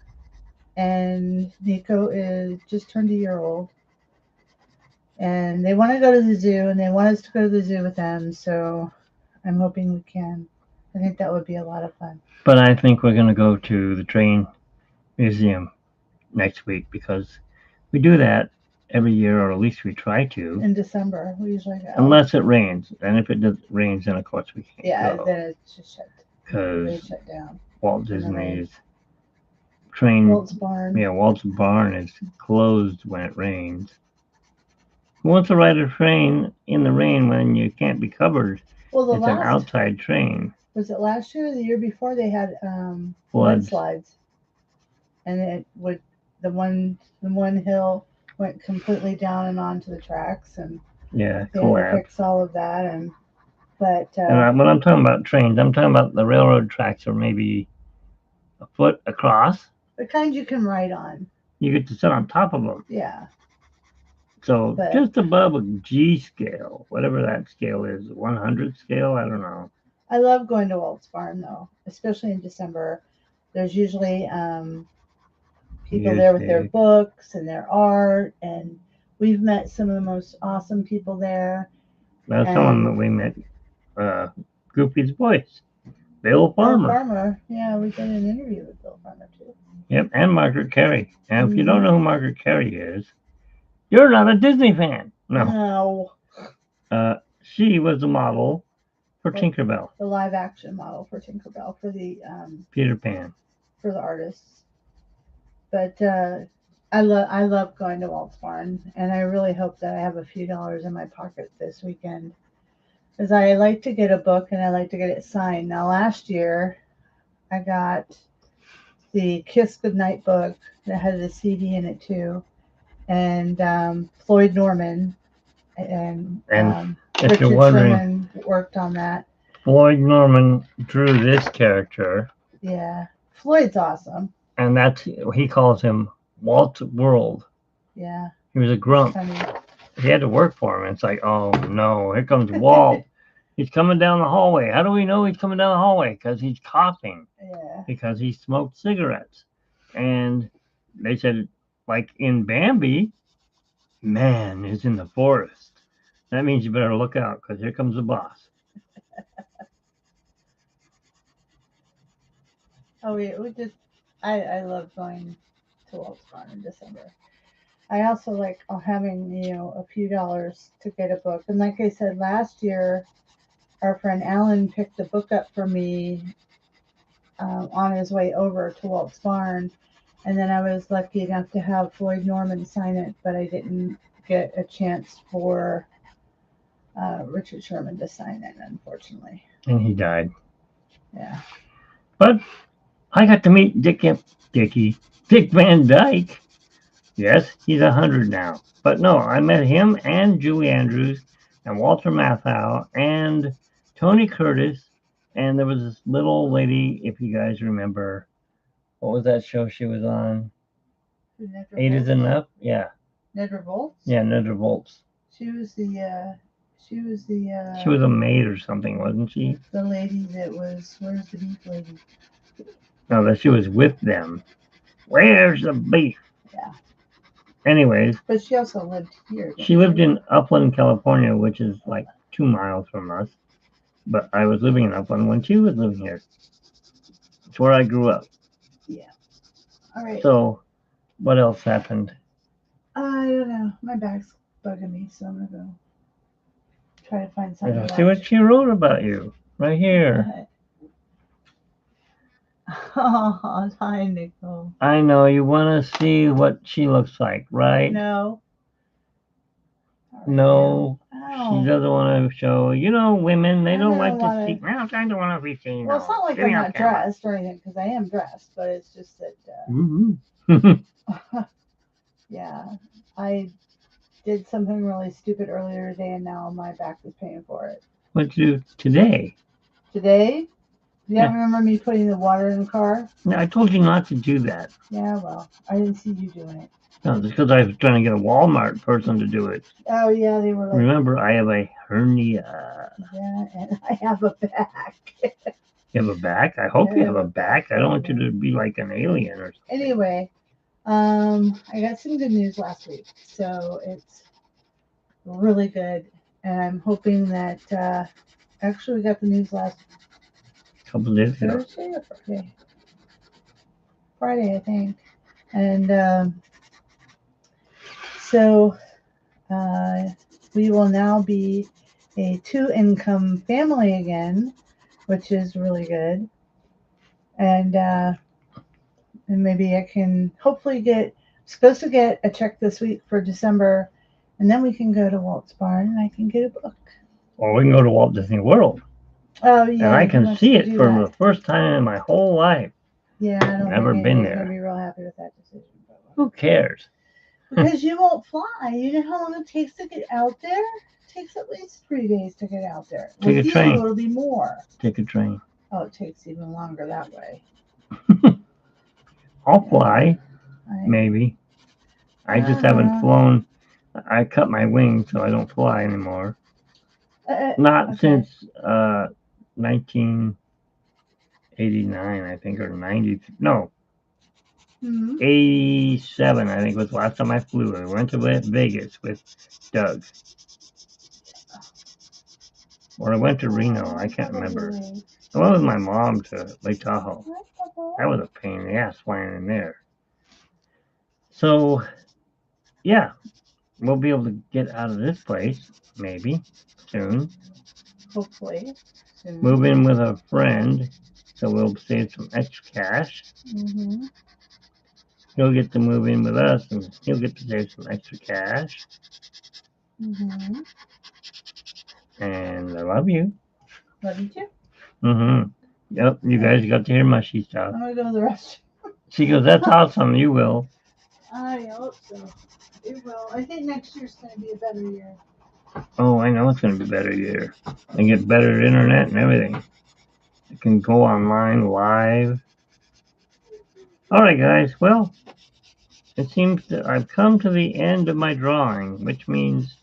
and Nico is just turned a year old. And they want to go to the zoo, and they want us to go to the zoo with them. So I'm hoping we can. I think that would be a lot of fun. But I think we're going to go to the train museum next week because we do that every year, or at least we try to. In December, we usually go. Unless it rains. And if it rains, then of course we can't Yeah, go. then it's just Because they shut down. Walt Disney's train, Walt's barn. yeah, Walt's barn is closed when it rains. Who wants to ride a train in the rain when you can't be covered? Well, It's an outside train. was it last year or the year before they had Floods. mudslides, and it would the one hill went completely down and onto the tracks, and Yeah, they had to collapsed. fix all of that. And When I'm talking about trains, I'm talking about the railroad tracks are maybe a foot across. the kind you can ride on. You get to sit on top of them. Yeah. So But- just above a G scale, whatever that scale is, 100 scale, I don't know. I love going to Walt's barn though, especially in December. There's usually people there with their Music. books and their art, and we've met some of the most awesome people there. That's someone that we met, Goofy's voice, Bill Farmer. Bill Farmer, yeah, we did an interview with Bill Farmer too. Yep, and Margaret Carey. And if you don't know who Margaret Carey is, you're not a Disney fan. No. She was the model for Tinkerbell, The live action model for Tinkerbell for the Peter Pan. for the artists. But I love going to Walt's barn, and I really hope that I have a few dollars in my pocket this weekend, because I like to get a book and I like to get it signed. Now last year I got the Kiss Goodnight book that had a CD in it too, and Floyd Norman and And if you're Richard wondering, Sherman worked on that. Floyd Norman drew this character, Yeah, Floyd's awesome. and he calls him Walt World. Yeah, He was a it's grump. funny. He had to work for him. It's like, oh no, here comes Walt. He's coming down the hallway. How do we know he's coming down the hallway? Because he's coughing. Yeah. Because he smoked cigarettes. And they said, like in Bambi, man is in the forest. That means you better look out because here comes the boss. Oh, we just, I love going to Walt's Barn in December. I also like having, a few dollars to get a book. And like I said, last year, our friend Alan picked a book up for me on his way over to Walt's Barn. And then I was lucky enough to have Floyd Norman sign it, but I didn't get a chance for Richard Sherman to sign it, unfortunately. And he died. Yeah. But I got to meet Dick Van Dyke. Yes, he's 100 now. But no, I met him and Julie Andrews and Walter Matthau and Tony Curtis. And there was this little old lady, if you guys remember, what was that show she was on? Eight is Enough? Yeah. Nedra Volts? Yeah, Nedra Volts. She was the she was a maid or something, wasn't she? The lady that was, where's the beef lady? No, that she was with them. Where's the beef? Yeah. Anyways. But she also lived here. She lived in Upland, California, which is like 2 miles from us. But I was living in Upland when she was living here. It's where I grew up. Yeah. All right. So, what else happened? I don't know. My back's bugging me, so I'm going to go try to find something. See what she wrote about you. Right here. Oh, hi, Nicole. I know. You want to see what she looks like, right? No. No. She doesn't want to show. Women, they don't like to see. Well, I don't want to be seen. Well, it's not like I'm not dressed or anything, because I am dressed, but it's just that. Yeah. I did something really stupid earlier today, and now my back is paying for it. What'd you do today? Today? You remember me putting the water in the car? No, I told you not to do that. Yeah, well, I didn't see you doing it. No, just because I was trying to get a Walmart person to do it. Oh, yeah, they were like... Remember, I have a hernia. Yeah, and I have a back. You have a back? I hope you have a back. I don't want you to be like an alien or something. Anyway, I got some good news last week, so it's really good, and I'm hoping that actually we got the news last couple days ago. Thursday or Friday? Friday, I think. And so we will now be a 2-income family again, which is really good. And maybe I can hopefully supposed to get a check this week for December, and then we can go to Walt's Barn and I can get a book. Or we can go to Walt Disney World. Oh, yeah. And I can see it for the first time in my whole life. Yeah, I don't Never think been anyone's there. going to be real happy with that decision. Who cares? Because you won't fly. You know how long it takes to get out there? It takes at least 3 days to get out there. Take a train. It'll be more. Take a train. Oh, it takes even longer that way. I'll fly. Maybe. I just haven't flown. I cut my wings, so I don't fly anymore. Not since 1989, I think, or 90. No. 87, I think, was the last time I flew. I went to Vegas with Doug. Or I went to Reno. I can't remember. I went with my mom to Lake Tahoe. That was a pain in the ass flying in there. So, yeah, we'll be able to get out of this place, maybe, soon. Hopefully. Soon. Move in with a friend, so we'll save some extra cash. Mm-hmm. He'll get to move in with us, and he'll get to save some extra cash. Mm-hmm. And I love you. Love you too. Mm-hmm. Yep, you guys got to hear mushy stuff. I'm gonna go to the restroom. She goes, "That's awesome. You will." I hope so. It will. I think next year's gonna be a better year. Oh, I know it's going to be a better year. And get better internet and everything. It can go online live. All right, guys. Well, it seems that I've come to the end of my drawing, which means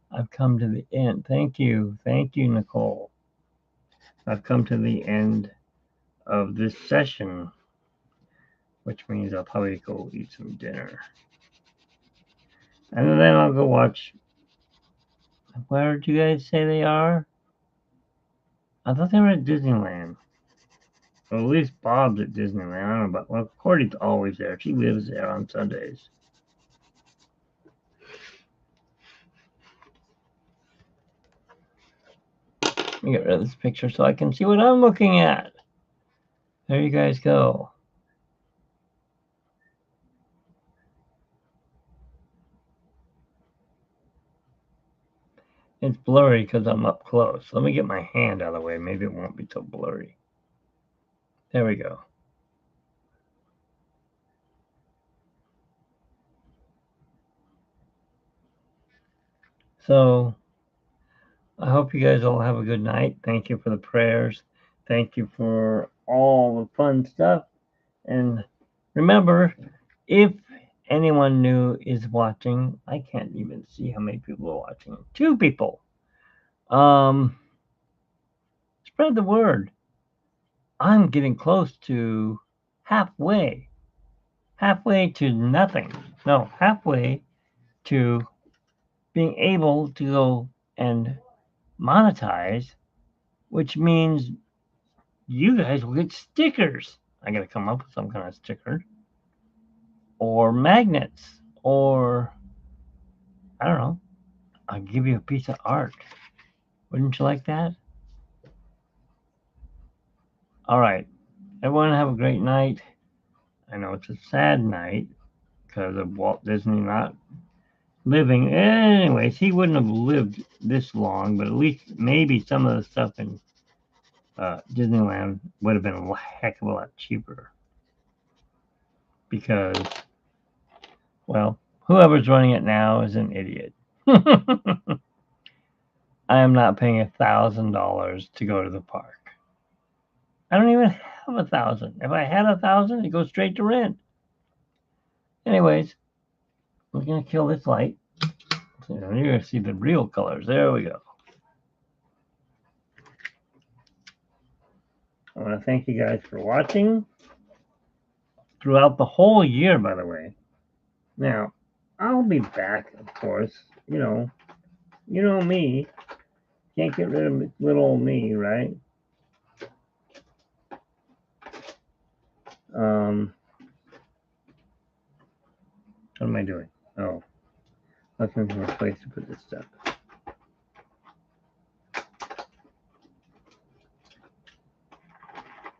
I've come to the end. Thank you. Thank you, Nicole. I've come to the end of this session, which means I'll probably go eat some dinner. And then I'll go watch. Where did you guys say they are? I thought they were at Disneyland. Well, at least Bob's at Disneyland. I don't know about. Well, Cordy's always there. She lives there on Sundays. Let me get rid of this picture so I can see what I'm looking at. There you guys go. It's blurry because I'm up close. Let me get my hand out of the way. Maybe it won't be so blurry. There we go. So I hope you guys all have a good night. Thank you for the prayers. Thank you for all the fun stuff. And remember, if anyone new is watching, I can't even see how many people are watching. 2 people. Spread the word. I'm getting close to halfway. Halfway to nothing. No, halfway to being able to go and monetize, which means you guys will get stickers. I gotta come up with some kind of sticker. Or magnets. Or I don't know. I'll give you a piece of art. Wouldn't you like that? All right. Everyone have a great night. I know it's a sad night because of Walt Disney not living. Anyways, he wouldn't have lived this long, but at least maybe some of the stuff in Disneyland would have been a heck of a lot cheaper. Because, well, whoever's running it now is an idiot. I am not paying $1,000 to go to the park. I don't even have 1,000. If I had 1,000, it goes straight to rent. Anyways, we're gonna kill this light. So you're gonna see the real colors. There we go. I want to thank you guys for watching throughout the whole year, by the way. Now, I'll be back, of course. You know me. Can't get rid of little old me, right? What am I doing? Oh, looking for a place to put this stuff.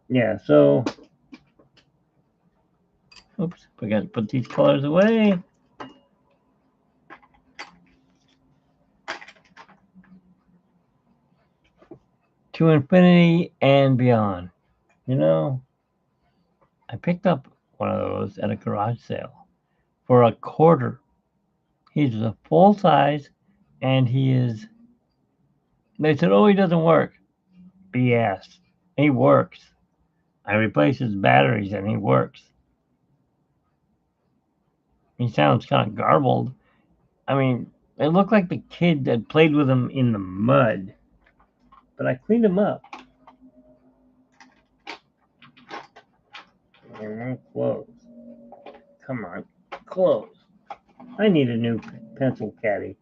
Yeah, so, oops, forgot to put these colors away. To infinity and beyond. I picked up one of those at a garage sale for $1. He's a full size, and they said, oh, he doesn't work. BS. He works. I replaced his batteries and he works. He sounds kind of garbled. I mean, it looked like the kid that played with him in the mud. But I cleaned him up. And won't close. Come on, close. I need a new pencil caddy.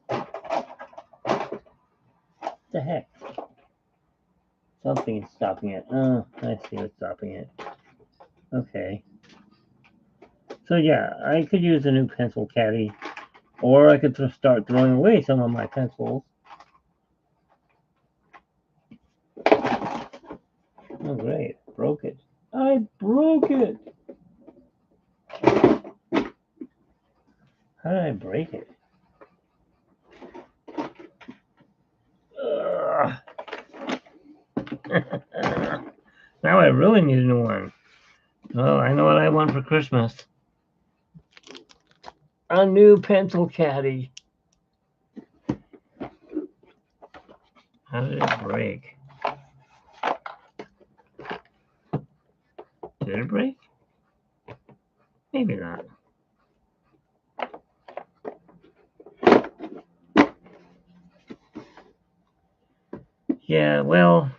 What the heck? Something is stopping it. Oh, I see what's stopping it. Okay. So yeah, I could use a new pencil caddy, or I could start throwing away some of my pencils. Oh great, broke it. I broke it. How did I break it? Now I really need a new one. Well, I know what I want for Christmas. A new pencil caddy. How did it break? Did it break? Maybe not. Yeah, well,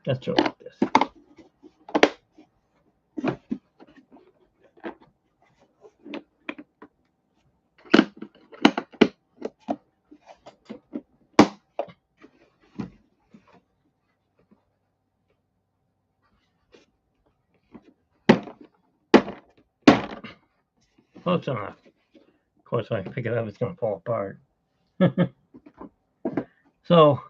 let's try like this. Close enough. Of course, when I pick it up, it's going to fall apart. So,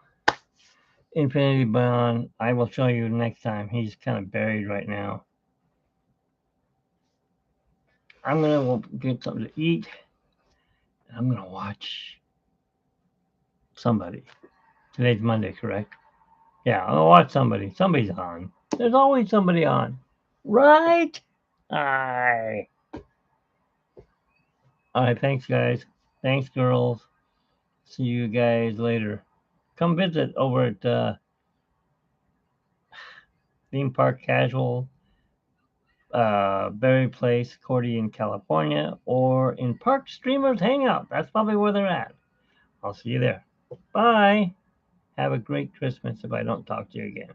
Infinity Bond, I will show you next time. He's kind of buried right now. I'm going to get something to eat. And I'm going to watch somebody. Today's Monday, correct? Yeah, I'll watch somebody. Somebody's on. There's always somebody on. Right? Aye. All right, thanks, guys. Thanks, girls. See you guys later. Come visit over at Theme Park Casual, Berry Place, Cordy in California, or in Park Streamers Hangout. That's probably where they're at. I'll see you there. Bye. Have a great Christmas if I don't talk to you again.